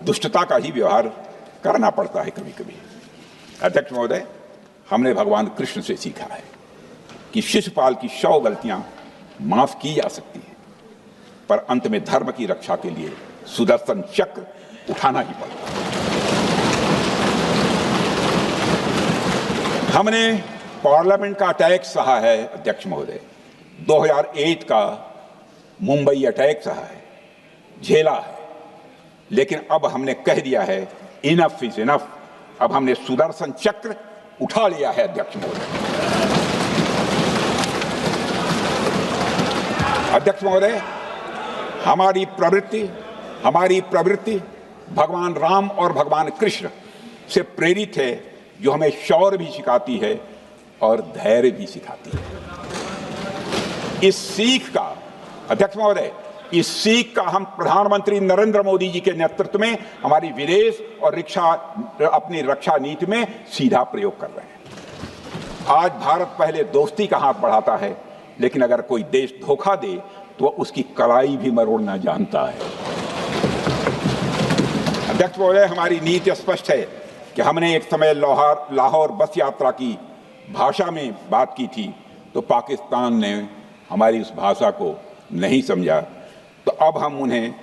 दुष्टता का ही व्यवहार करना पड़ता है कभी कभी। अध्यक्ष महोदय, हमने भगवान कृष्ण से सीखा है कि शिशुपाल की 100 गलतियां माफ की जा सकती हैं, पर अंत में धर्म की रक्षा के लिए सुदर्शन चक्र उठाना ही पड़ता है। हमने पार्लियामेंट का अटैक सहा है अध्यक्ष महोदय, 2008 का मुंबई अटैक सहा है, झेला है, लेकिन अब हमने कह दिया है इनफ इज इनफ। अब हमने सुदर्शन चक्र उठा लिया है अध्यक्ष महोदय। अध्यक्ष महोदय, हमारी प्रवृत्ति भगवान राम और भगवान कृष्ण से प्रेरित है, जो हमें शौर्य भी सिखाती है और धैर्य भी सिखाती है। इस सीख का अध्यक्ष महोदय, इस सीख का हम प्रधानमंत्री नरेंद्र मोदी जी के नेतृत्व में हमारी विदेश और अपनी रक्षा नीति में सीधा प्रयोग कर रहे हैं। आज भारत पहले दोस्ती का हाथ बढ़ाता है, लेकिन अगर कोई देश धोखा दे तो उसकी कलाई भी मरोड़ना जानता है। अध्यक्ष महोदय, हमारी नीति स्पष्ट है कि हमने एक समय लाहौर बस यात्रा की भाषा में बात की थी, तो पाकिस्तान ने हमारी उस भाषा को नहीं समझा, तो अब हम उन्हें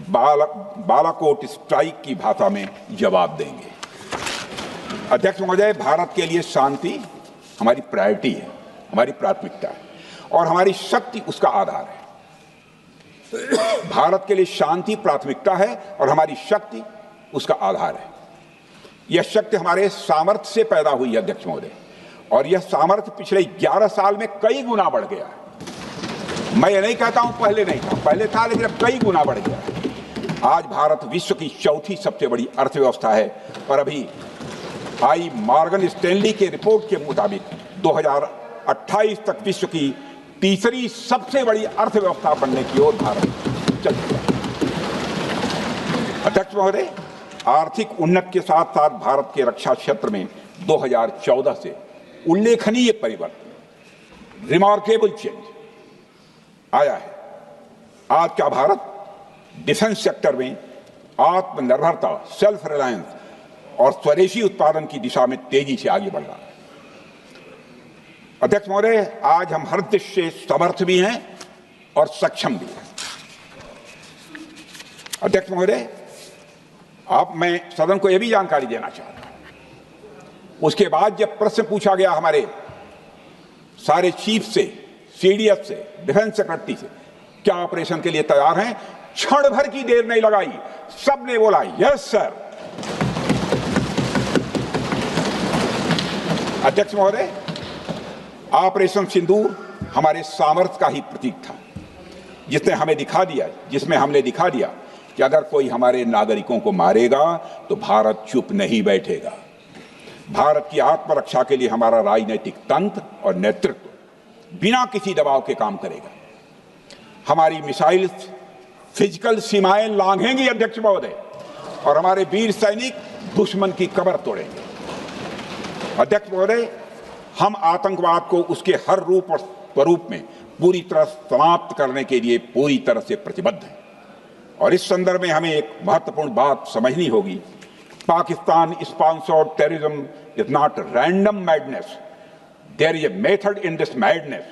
बालाकोट स्ट्राइक की भाषा में जवाब देंगे। अध्यक्ष महोदय, भारत के लिए शांति हमारी प्रायोरिटी है, हमारी प्राथमिकता है और हमारी शक्ति उसका आधार है। भारत के लिए शांति प्राथमिकता है और हमारी शक्ति उसका आधार है। यह शक्ति हमारे सामर्थ्य से पैदा हुई है अध्यक्ष महोदय, और यह सामर्थ्य पिछले 11 साल में कई गुना बढ़ गया है। मैं ये नहीं कहता हूं पहले नहीं था, पहले था, लेकिन अब कई गुना बढ़ गया है। आज भारत विश्व की चौथी सबसे बड़ी अर्थव्यवस्था है और अभी आई मॉर्गन स्टैनली के रिपोर्ट के मुताबिक 2028 तक विश्व की तीसरी सबसे बड़ी अर्थव्यवस्था बनने की ओर भारत चल चुका है। अध्यक्ष महोदय, आर्थिक उन्नति के साथ साथ भारत के रक्षा क्षेत्र में 2014 से उल्लेखनीय परिवर्तन, रिमार्केबल चेंज आया है। आज का भारत डिफेंस सेक्टर में आत्मनिर्भरता, सेल्फ रिलायंस और स्वदेशी उत्पादन की दिशा में तेजी से आगे बढ़ रहा है। अध्यक्ष महोदय, आज हम हर दृष्टि से समर्थ भी हैं और सक्षम भी हैं। अध्यक्ष महोदय, मैं सदन को यह भी जानकारी देना चाहता हूं, उसके बाद जब प्रश्न पूछा गया हमारे सारे चीफ से, सीडीएफ से, डिफेंस सेक्रेटरी से, क्या ऑपरेशन के लिए तैयार हैं, क्षण भर की देर नहीं लगाई, सबने बोला यस सर। अध्यक्ष महोदय, ऑपरेशन सिंदूर हमारे सामर्थ्य का ही प्रतीक था, जिसमें हमने दिखा दिया कि अगर कोई हमारे नागरिकों को मारेगा तो भारत चुप नहीं बैठेगा। भारत की आत्मरक्षा के लिए हमारा राजनीतिक तंत्र और नेतृत्व बिना किसी दबाव के काम करेगा। हमारी मिसाइल फिजिकल सीमाएं लांघेंगी अध्यक्ष महोदय, और हमारे वीर सैनिक दुश्मन की कमर तोड़ेंगे। अध्यक्ष महोदय, हम आतंकवाद को उसके हर रूप और स्वरूप में पूरी तरह समाप्त करने के लिए पूरी तरह से प्रतिबद्ध हैं, और इस संदर्भ में हमें एक महत्वपूर्ण बात समझनी होगी। Pakistan sponsored terrorism is not random madness, there is a method in this madness.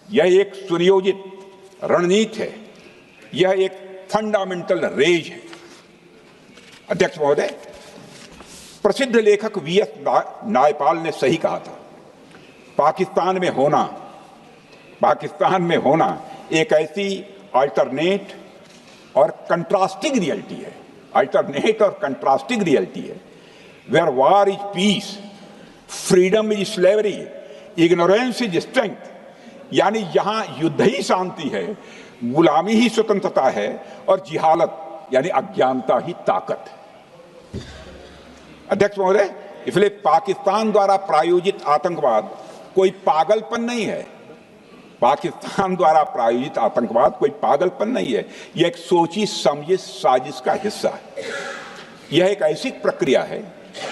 यह एक सुनियोजित रणनीति है, यह एक फंडामेंटल रेज है। अध्यक्ष महोदय, प्रसिद्ध लेखक वीएस नायपाल ने सही कहा था, पाकिस्तान में होना एक ऐसी अल्टरनेट और कंट्रास्टिंग रियलिटी है, where war is peace, freedom is slavery, ignorance is strength. यानी यहां युद्ध ही शांति है, गुलामी ही स्वतंत्रता है और जिहालत यानी अज्ञानता ही ताकत है। अध्यक्ष महोदय, इसलिए पाकिस्तान द्वारा प्रायोजित आतंकवाद कोई पागलपन नहीं है। पाकिस्तान द्वारा प्रायोजित आतंकवाद कोई पागलपन नहीं है, यह एक सोची समझी साजिश का हिस्सा है। यह एक ऐसी प्रक्रिया है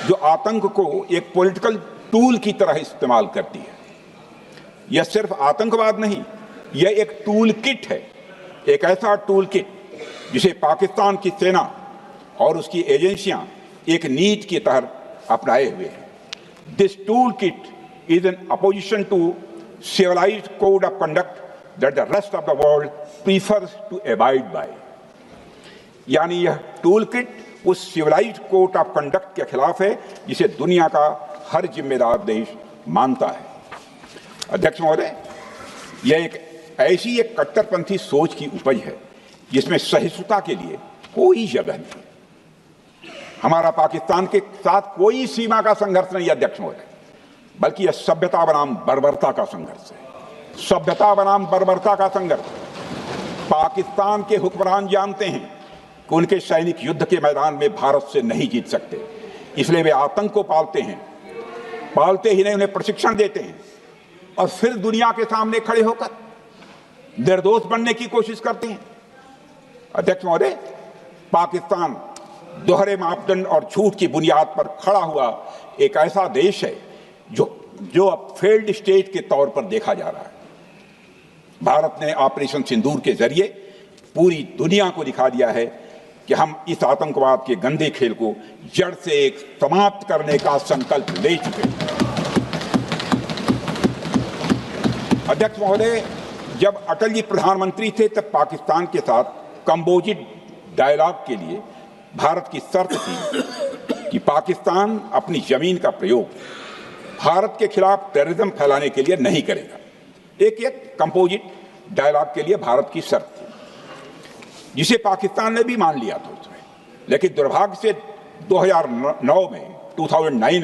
जो आतंक को एक पॉलिटिकल टूल की तरह इस्तेमाल करती है। यह सिर्फ आतंकवाद नहीं, यह एक टूल किट है, एक ऐसा टूल किट जिसे पाकिस्तान की सेना और उसकी एजेंसियां एक नीति की तरह अपनाए हुए हैं। This toolkit is an opposition to civilized code of conduct that the rest of the world prefers to abide by। यानी यह टूल किट उस सिविलाइज्ड कोड ऑफ कंडक्ट के खिलाफ है जिसे दुनिया का हर जिम्मेदार देश मानता है। अध्यक्ष महोदय, यह एक कट्टरपंथी सोच की उपज है जिसमें सहिष्णुता के लिए कोई जगह नहीं। हमारा पाकिस्तान के साथ कोई सीमा का संघर्ष नहीं है अध्यक्ष महोदय, बल्कि यह सभ्यता बनाम बर्बरता का संघर्ष है। सभ्यता बनाम बर्बरता का संघर्ष। पाकिस्तान के हुक्मरान जानते हैं कि उनके सैनिक युद्ध के मैदान में भारत से नहीं जीत सकते, इसलिए वे आतंक को पालते हैं, पालते ही नहीं उन्हें प्रशिक्षण देते हैं और फिर दुनिया के सामने खड़े होकर निर्दोष बनने की कोशिश करते हैं। अध्यक्ष महोदय, पाकिस्तान दोहरे मापदंड और झूठ की बुनियाद पर खड़ा हुआ एक ऐसा देश है जो अब फेल्ड स्टेट के तौर पर देखा जा रहा है। भारत ने ऑपरेशन सिंदूर के जरिए पूरी दुनिया को दिखा दिया है कि हम इस आतंकवाद के गंदे खेल को जड़ से समाप्त करने का संकल्प ले चुके हैं। अध्यक्ष महोदय, जब अटल जी प्रधानमंत्री थे तब पाकिस्तान के साथ कंबोजिट डायलॉग के लिए भारत की शर्त थी कि पाकिस्तान अपनी जमीन का प्रयोग भारत के खिलाफ टेररिज्म फैलाने के लिए नहीं करेगा। एक कंपोजिट डायलॉग के लिए भारत की शर्त थी, जिसे पाकिस्तान ने भी मान लिया था उसमें। लेकिन दुर्भाग्य से 2009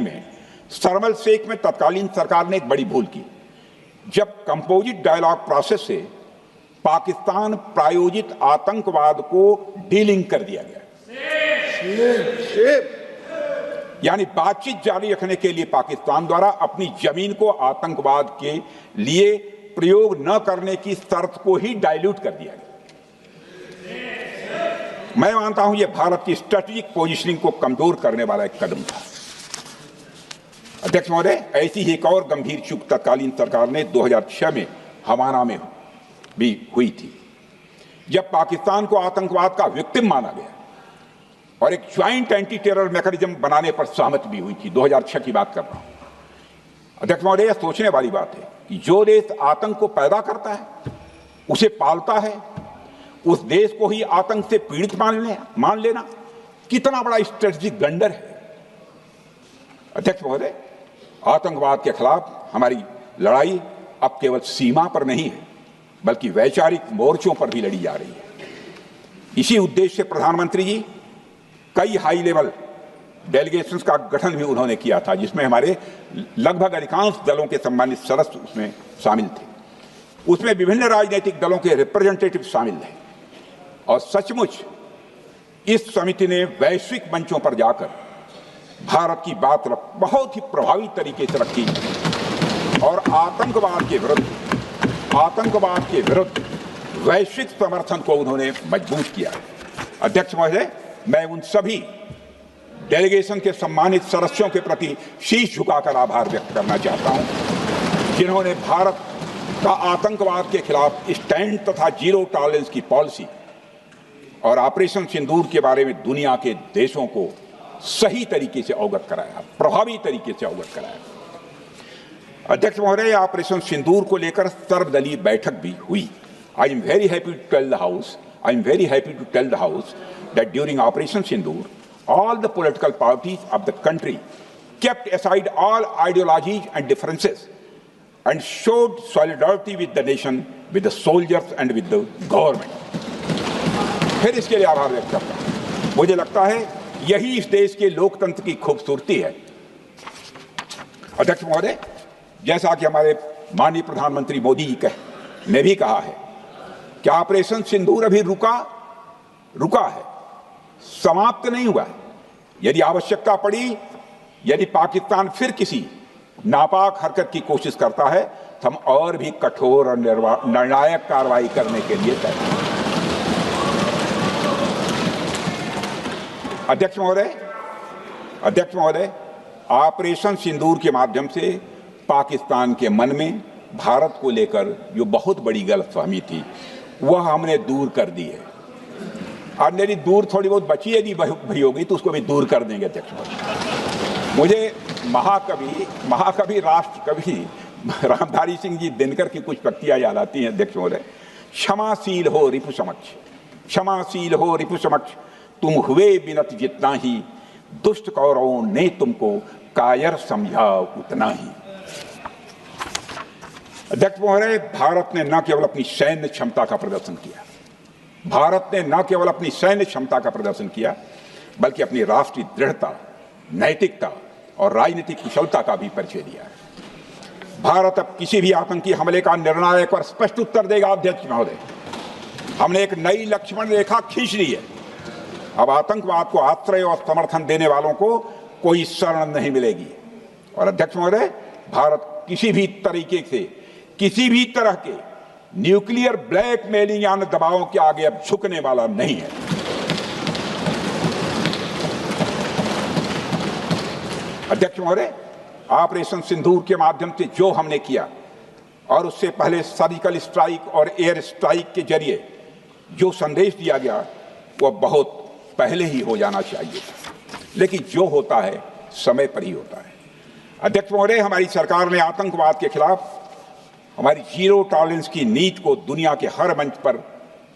में शर्म शेख में तत्कालीन सरकार ने एक बड़ी भूल की, जब कंपोजिट डायलॉग प्रोसेस से पाकिस्तान प्रायोजित आतंकवाद को डीलिंक कर दिया गया। यानी बातचीत जारी रखने के लिए पाकिस्तान द्वारा अपनी जमीन को आतंकवाद के लिए प्रयोग न करने की शर्त को ही डाइल्यूट कर दिया गया। मैं मानता हूं यह भारत की स्ट्रेटेजिक पोजीशनिंग को कमजोर करने वाला एक कदम था। अध्यक्ष महोदय, ऐसी ही एक और गंभीर चूक तत्कालीन सरकार ने 2006 में हवाना में भी हुई थी, जब पाकिस्तान को आतंकवाद का विक्टिम माना गया और एक ज्वाइंट एंटी टेरर मैकेनिज्म बनाने पर सहमति भी हुई थी। 2006 की बात कर रहा हूं। अध्यक्ष महोदय, यह सोचने वाली बात है कि जो देश आतंक को पैदा करता है, उसे पालता है, उस देश को ही आतंक से पीड़ित मान लेना कितना बड़ा स्ट्रेटेजिक ब्लंडर है। अध्यक्ष महोदय, आतंकवाद के खिलाफ हमारी लड़ाई अब केवल सीमा पर नहीं है, बल्कि वैचारिक मोर्चों पर भी लड़ी जा रही है। इसी उद्देश्य से प्रधानमंत्री जी कई हाई लेवल डेलीगेशंस का गठन भी उन्होंने किया था, जिसमें हमारे लगभग अधिकांश दलों के सम्मानित सदस्य उसमें शामिल थे। उसमें विभिन्न राजनीतिक दलों के रिप्रेजेंटेटिव शामिल थे और सचमुच इस समिति ने वैश्विक मंचों पर जाकर भारत की बात बहुत ही प्रभावी तरीके से रखी और आतंकवाद के विरुद्ध वैश्विक समर्थन को उन्होंने मजबूत किया। अध्यक्ष महोदय, मैं उन सभी डेलीगेशन के सम्मानित सदस्यों के प्रति शीश झुकाकर आभार व्यक्त करना चाहता हूं, जिन्होंने भारत का आतंकवाद के खिलाफ स्टैंड तथा जीरो टॉलरेंस की पॉलिसी और ऑपरेशन सिंदूर के बारे में दुनिया के देशों को सही तरीके से अवगत कराया, प्रभावी तरीके से अवगत कराया। अध्यक्ष महोदय, ऑपरेशन सिंदूर को लेकर सर्वदलीय बैठक भी हुई। I am very happy to tell the House I am very happy to tell the House that during Operation Sindoor, all the political parties of the country kept aside all ideologies and differences and showed solidarity with the nation, with the soldiers and with the government. फिर इसके लिए आभार व्यक्त करता हूं। मुझे लगता है यही इस देश के लोकतंत्र की खूबसूरती है। अध्यक्ष महोदय, जैसा कि हमारे माननीय प्रधानमंत्री मोदी जी ने भी कहा है कि ऑपरेशन सिंदूर अभी रुका है, समाप्त नहीं हुआ है। यदि आवश्यकता पड़ी, यदि पाकिस्तान फिर किसी नापाक हरकत की कोशिश करता है तो हम और भी कठोर और निर्णायक कार्रवाई करने के लिए तैयार हैं। अध्यक्ष महोदय, ऑपरेशन सिंदूर के माध्यम से पाकिस्तान के मन में भारत को लेकर जो बहुत बड़ी गलतफहमी थी वह हमने दूर कर दी है। और यदि दूर थोड़ी बहुत बची यदि भरी होगी तो उसको भी दूर कर देंगे। अध्यक्ष महोदय, मुझे महाकवि राष्ट्र कवि रामधारी सिंह जी दिनकर की कुछ पंक्तियां याद आती हैं। अध्यक्ष महोदय, क्षमाशील हो रिपु समक्ष, तुम हुए बिनत जितना ही, दुष्ट कौरवों ने तुमको कायर समझा उतना ही। अध्यक्ष महोदय, भारत ने न केवल अपनी सैन्य क्षमता का प्रदर्शन किया, बल्कि अपनी राष्ट्रीय दृढ़ता, नैतिकता और राजनीतिक कुशलता का भी परिचय दिया है। भारत अब किसी भी आतंकी हमले का निर्णायक और स्पष्ट उत्तर देगा। अध्यक्ष महोदय, हमने एक नई लक्ष्मण रेखा खींच ली है। अब आतंकवाद को आश्रय और समर्थन देने वालों को कोई शरण नहीं मिलेगी। और अध्यक्ष महोदय, भारत किसी भी तरह के न्यूक्लियर ब्लैकमेलिंग या दबावों के आगे अब झुकने वाला नहीं है। अध्यक्ष महोदय, ऑपरेशन सिंदूर के माध्यम से जो हमने किया और उससे पहले सर्जिकल स्ट्राइक और एयर स्ट्राइक के जरिए जो संदेश दिया गया वह बहुत पहले ही हो जाना चाहिए, लेकिन जो होता है समय पर ही होता है। अध्यक्ष महोदय, हमारी सरकार ने आतंकवाद के खिलाफ हमारी जीरो टॉलरेंस की नीति को दुनिया के हर मंच पर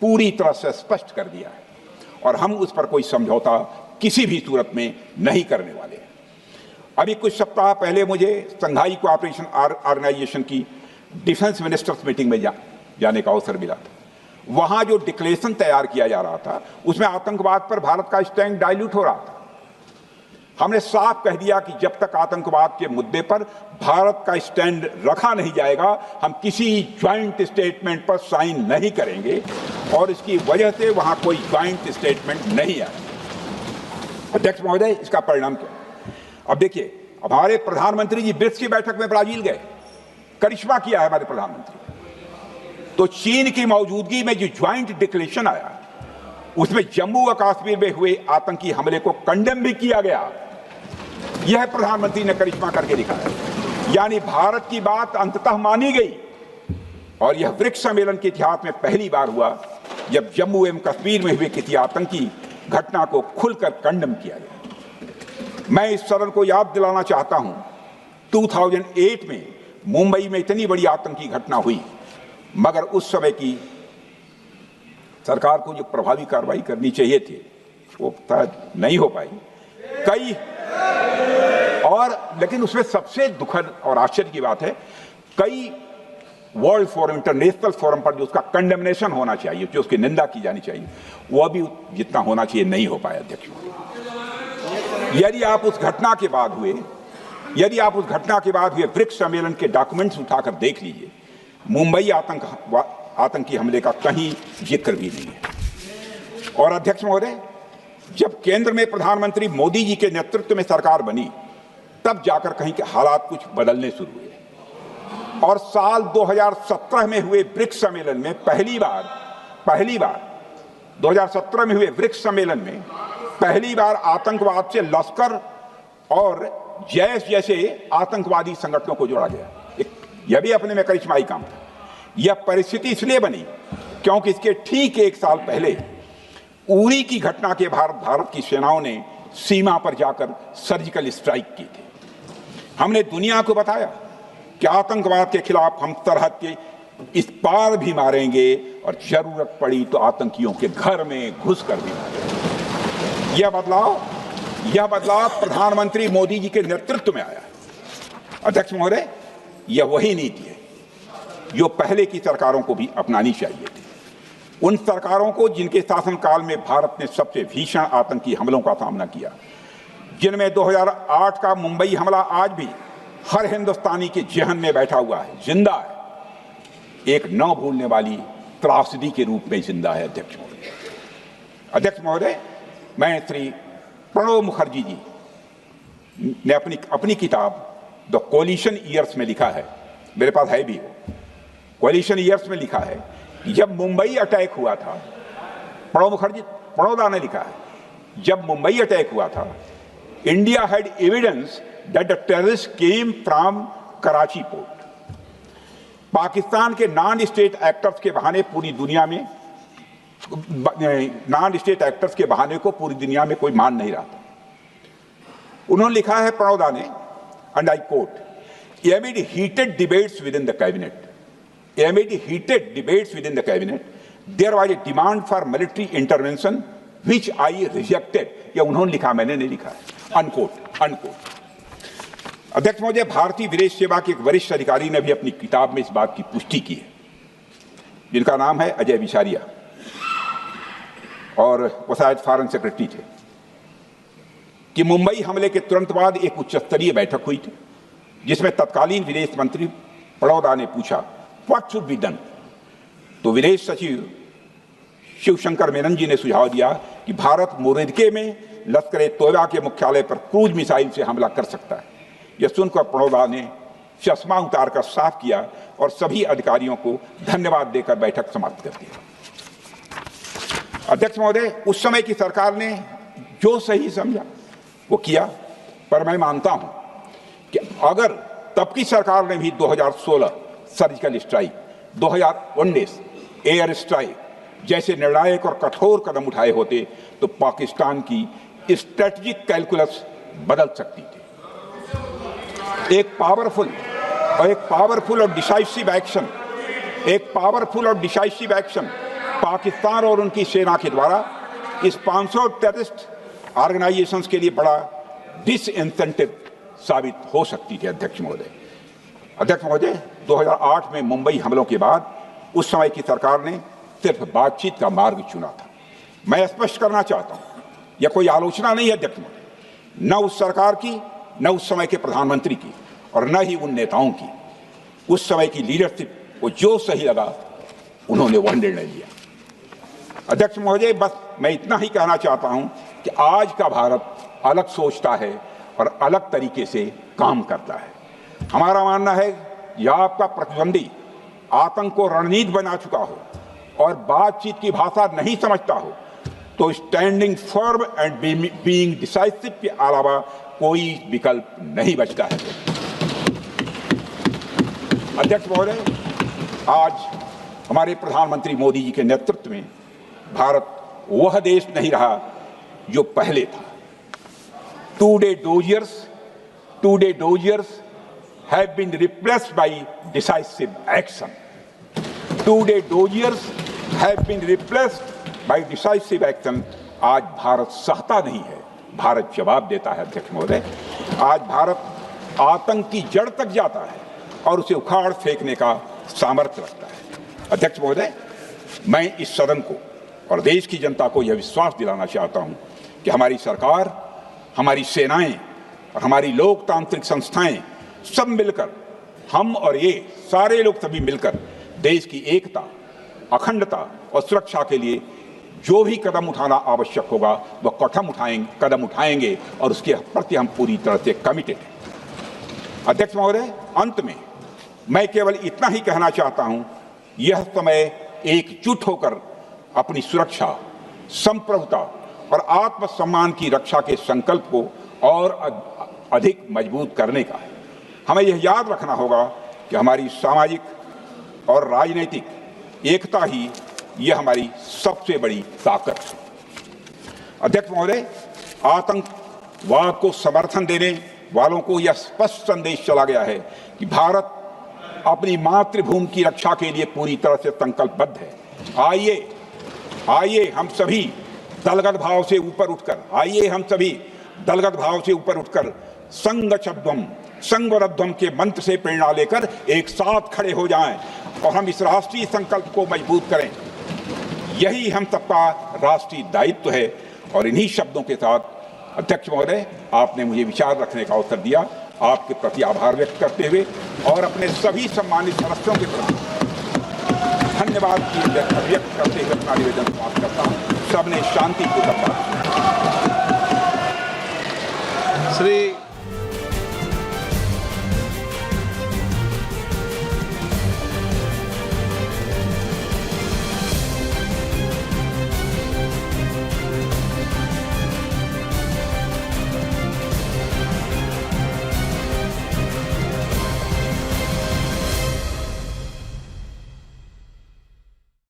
पूरी तरह से स्पष्ट कर दिया है और हम उस पर कोई समझौता किसी भी सूरत में नहीं करने वाले हैं। अभी कुछ सप्ताह पहले मुझे शंघाई कोऑपरेशन ऑर्गेनाइजेशन की डिफेंस मिनिस्टर्स मीटिंग में जाने का अवसर मिला था। वहां जो डिक्लेरेशन तैयार किया जा रहा था उसमें आतंकवाद पर भारत का स्टैंड डाइल्यूट हो रहा था। हमने साफ कह दिया कि जब तक आतंकवाद के मुद्दे पर भारत का स्टैंड रखा नहीं जाएगा, हम किसी ज्वाइंट स्टेटमेंट पर साइन नहीं करेंगे और इसकी वजह से वहां कोई ज्वाइंट स्टेटमेंट नहीं आया। अध्यक्ष महोदय, इसका परिणाम क्या? अब देखिए, हमारे प्रधानमंत्री जी ब्रिक्स की बैठक में ब्राजील गए, करिश्मा किया है हमारे प्रधानमंत्री। तो चीन की मौजूदगी में जो ज्वाइंट डिक्लेरेशन आया उसमें जम्मू व कश्मीर में हुए आतंकी हमले को कंडेम भी किया गया। यह प्रधानमंत्री ने करिश्मा करके दिखाया, यानी भारत की बात अंततः मानी गई। और यह ब्रिक्स सम्मेलन के इतिहास में पहली बार हुआ जब जम्मू एवं कश्मीर में हुए किसी आतंकी घटना को खुलकर कंडेम किया गया। मैं इस सदन को याद दिलाना चाहता हूं, 2008 में मुंबई में इतनी बड़ी आतंकी घटना हुई, मगर उस समय की सरकार को जो प्रभावी कार्रवाई करनी चाहिए थी वो नहीं हो पाई लेकिन उसमें सबसे दुखद और आश्चर्य की बात है, कई वर्ल्ड फोरम, इंटरनेशनल फोरम पर जो उसका कंडेमनेशन होना चाहिए, जो उसकी निंदा की जानी चाहिए, वह भी जितना होना चाहिए नहीं हो पाया। अध्यक्ष, यदि आप उस घटना के बाद हुए ब्रिक्स सम्मेलन के डॉक्यूमेंट्स उठाकर देख लीजिए, मुंबई आतंकी हमले का कहीं जिक्र भी नहीं है। और अध्यक्ष महोदय, जब केंद्र में प्रधानमंत्री मोदी जी के नेतृत्व में सरकार बनी तब जाकर कहीं के हालात कुछ बदलने शुरू हुए और साल 2017 में हुए ब्रिक्स सम्मेलन में पहली बार 2017 में हुए ब्रिक्स सम्मेलन में पहली बार आतंकवाद से लश्कर और जैश जैसे आतंकवादी संगठनों को जोड़ा गया। यह भी अपने में करिश्माई काम था। यह परिस्थिति इसलिए बनी क्योंकि इसके ठीक एक साल पहले उरी की घटना के भारत की सेनाओं ने सीमा पर जाकर सर्जिकल स्ट्राइक की थी। हमने दुनिया को बताया कि आतंकवाद के खिलाफ हम सरहद के इस पार भी मारेंगे और जरूरत पड़ी तो आतंकियों के घर में घुसकर भी मारे। यह बदलाव प्रधानमंत्री मोदी जी के नेतृत्व में आया। अध्यक्ष महोदय, यह वही नीति है जो पहले की सरकारों को भी अपनानी चाहिए थी। उन सरकारों को जिनके शासनकाल में भारत ने सबसे भीषण आतंकी हमलों का सामना किया, जिनमें 2008 का मुंबई हमला आज भी हर हिंदुस्तानी के जेहन में बैठा हुआ है, जिंदा है, एक न भूलने वाली त्रासदी के रूप में जिंदा है। अध्यक्ष महोदय, मैं श्री प्रणब मुखर्जी जी ने अपनी किताब द कोलिशन ईयर्स में लिखा है, मेरे पास है भी, कोलिशन ईयर्स में लिखा है कि जब मुंबई अटैक हुआ था, प्रणब ने लिखा है, जब मुंबई अटैक हुआ था, India had evidence that the terrorist came from Karachi port. Pakistan के नॉन स्टेट एक्टर्स के बहाने पूरी दुनिया में, नॉन स्टेट एक्टर्स के बहाने को पूरी दुनिया में कोई मान नहीं रहा था। उन्होंने लिखा है प्रणब ने, and I quote, amid heated debates within the cabinet, there was a demand for military intervention which I rejected. यह उन्होंने लिखा, मैंने नहीं लिखा है, अनकोट। अध्यक्ष महोदय, भारतीय विदेश सेवा के एक वरिष्ठ अधिकारी ने भी अपनी किताब में इस बात की पुष्टि की है, जिनका नाम है अजय बिसारिया, और वो शायद फॉरेन सेक्रेटरी थे, कि मुंबई हमले के तुरंत बाद एक उच्च स्तरीय बैठक हुई थी, जिसमें तत्कालीन विदेश मंत्री प्रणब ने पूछा व्हाट शुड बी डन। तो विदेश सचिव शिवशंकर मेनन जी ने सुझाव दिया कि भारत मोरदके में लश्कर तोयबा के मुख्यालय पर क्रूज मिसाइल से हमला कर सकता है। यह सुनकर प्रणब ने चश्मा उतारकर साफ किया और सभी अधिकारियों को धन्यवाद देकर बैठक समाप्त कर दी। अध्यक्ष महोदय, उस समय की सरकार ने जो सही समझा वो किया, पर मैं मानता हूं कि अगर तब की सरकार ने भी 2016 सर्जिकल स्ट्राइक, 2019 एयर स्ट्राइक जैसे निर्णायक और कठोर कदम उठाए होते तो पाकिस्तान की स्ट्रेटजिक कैलकुलस बदल सकती थी। एक पावरफुल और डिसाइसिव एक्शन पाकिस्तान और उनकी सेना के द्वारा इस 500 टेररिस्ट ऑर्गेनाइजेशंस के लिए बड़ा डिसइंसेंटिव साबित हो सकती थी। अध्यक्ष महोदय, 2008 में मुंबई हमलों के बाद उस समय की सरकार ने सिर्फ बातचीत का मार्ग चुना था। मैं स्पष्ट करना चाहता हूं, यह कोई आलोचना नहीं है अध्यक्ष महोदय, न उस सरकार की, न उस समय के प्रधानमंत्री की, और न ही उन नेताओं की। उस समय की लीडरशिप को जो सही लगा उन्होंने वह निर्णय लिया। अध्यक्ष महोदय, बस मैं इतना ही कहना चाहता हूं कि आज का भारत अलग सोचता है और अलग तरीके से काम करता है। हमारा मानना है यह आपका प्रतिद्वंदी आतंक को रणनीति बना चुका हो और बातचीत की भाषा नहीं समझता हो तो standing firm and being decisive के अलावा कोई विकल्प नहीं बचता है। अध्यक्ष महोदय, आज हमारे प्रधानमंत्री मोदी जी के नेतृत्व में भारत वह देश नहीं रहा जो पहले था। Today doziers have been replaced by decisive action. आज भारत सहता नहीं है, भारत जवाब देता है। अध्यक्ष महोदय, आज भारत आतंक की जड़ तक जाता है और उसे उखाड़ फेंकने का सामर्थ्य रखता है। अध्यक्ष महोदय, मैं इस सदन को और देश की जनता को यह विश्वास दिलाना चाहता हूं कि हमारी सरकार, हमारी सेनाएं और हमारी लोकतांत्रिक संस्थाएं सब मिलकर, हम और ये सारे लोग सभी मिलकर देश की एकता, अखंडता और सुरक्षा के लिए जो भी कदम उठाना आवश्यक होगा वह कदम उठाएंगे और उसके प्रति हम पूरी तरह से कमिटेड हैं। अध्यक्ष महोदय, अंत में मैं केवल इतना ही कहना चाहता हूं, यह समय एकजुट होकर अपनी सुरक्षा, संप्रभुता और आत्मसम्मान की रक्षा के संकल्प को और अधिक मजबूत करने का है। हमें यह याद रखना होगा कि हमारी सामाजिक और राजनीतिक एकता ही यह हमारी सबसे बड़ी ताकत है। अध्यक्ष महोदय, आतंकवाद को समर्थन देने वालों को यह स्पष्ट संदेश चला गया है कि भारत अपनी मातृभूमि की रक्षा के लिए पूरी तरह से संकल्पबद्ध है। आइए हम सभी दलगत भाव से ऊपर उठकर संगवरध्वम के मंत्र से प्रेरणा लेकर एक साथ खड़े हो जाएं और हम इस राष्ट्रीय संकल्प को मजबूत करें। यही हम सबका राष्ट्रीय दायित्व है। और इन्हीं शब्दों के साथ अध्यक्ष महोदय, आपने मुझे विचार रखने का अवसर दिया, आपके प्रति आभार व्यक्त करते हुए और अपने सभी सम्मानित सदस्यों के प्रति धन्यवाद व्यक्त करते हुए अपना निवेदन समाप्त करता हूँ। सबने शांतिपूर्वक बात की। श्री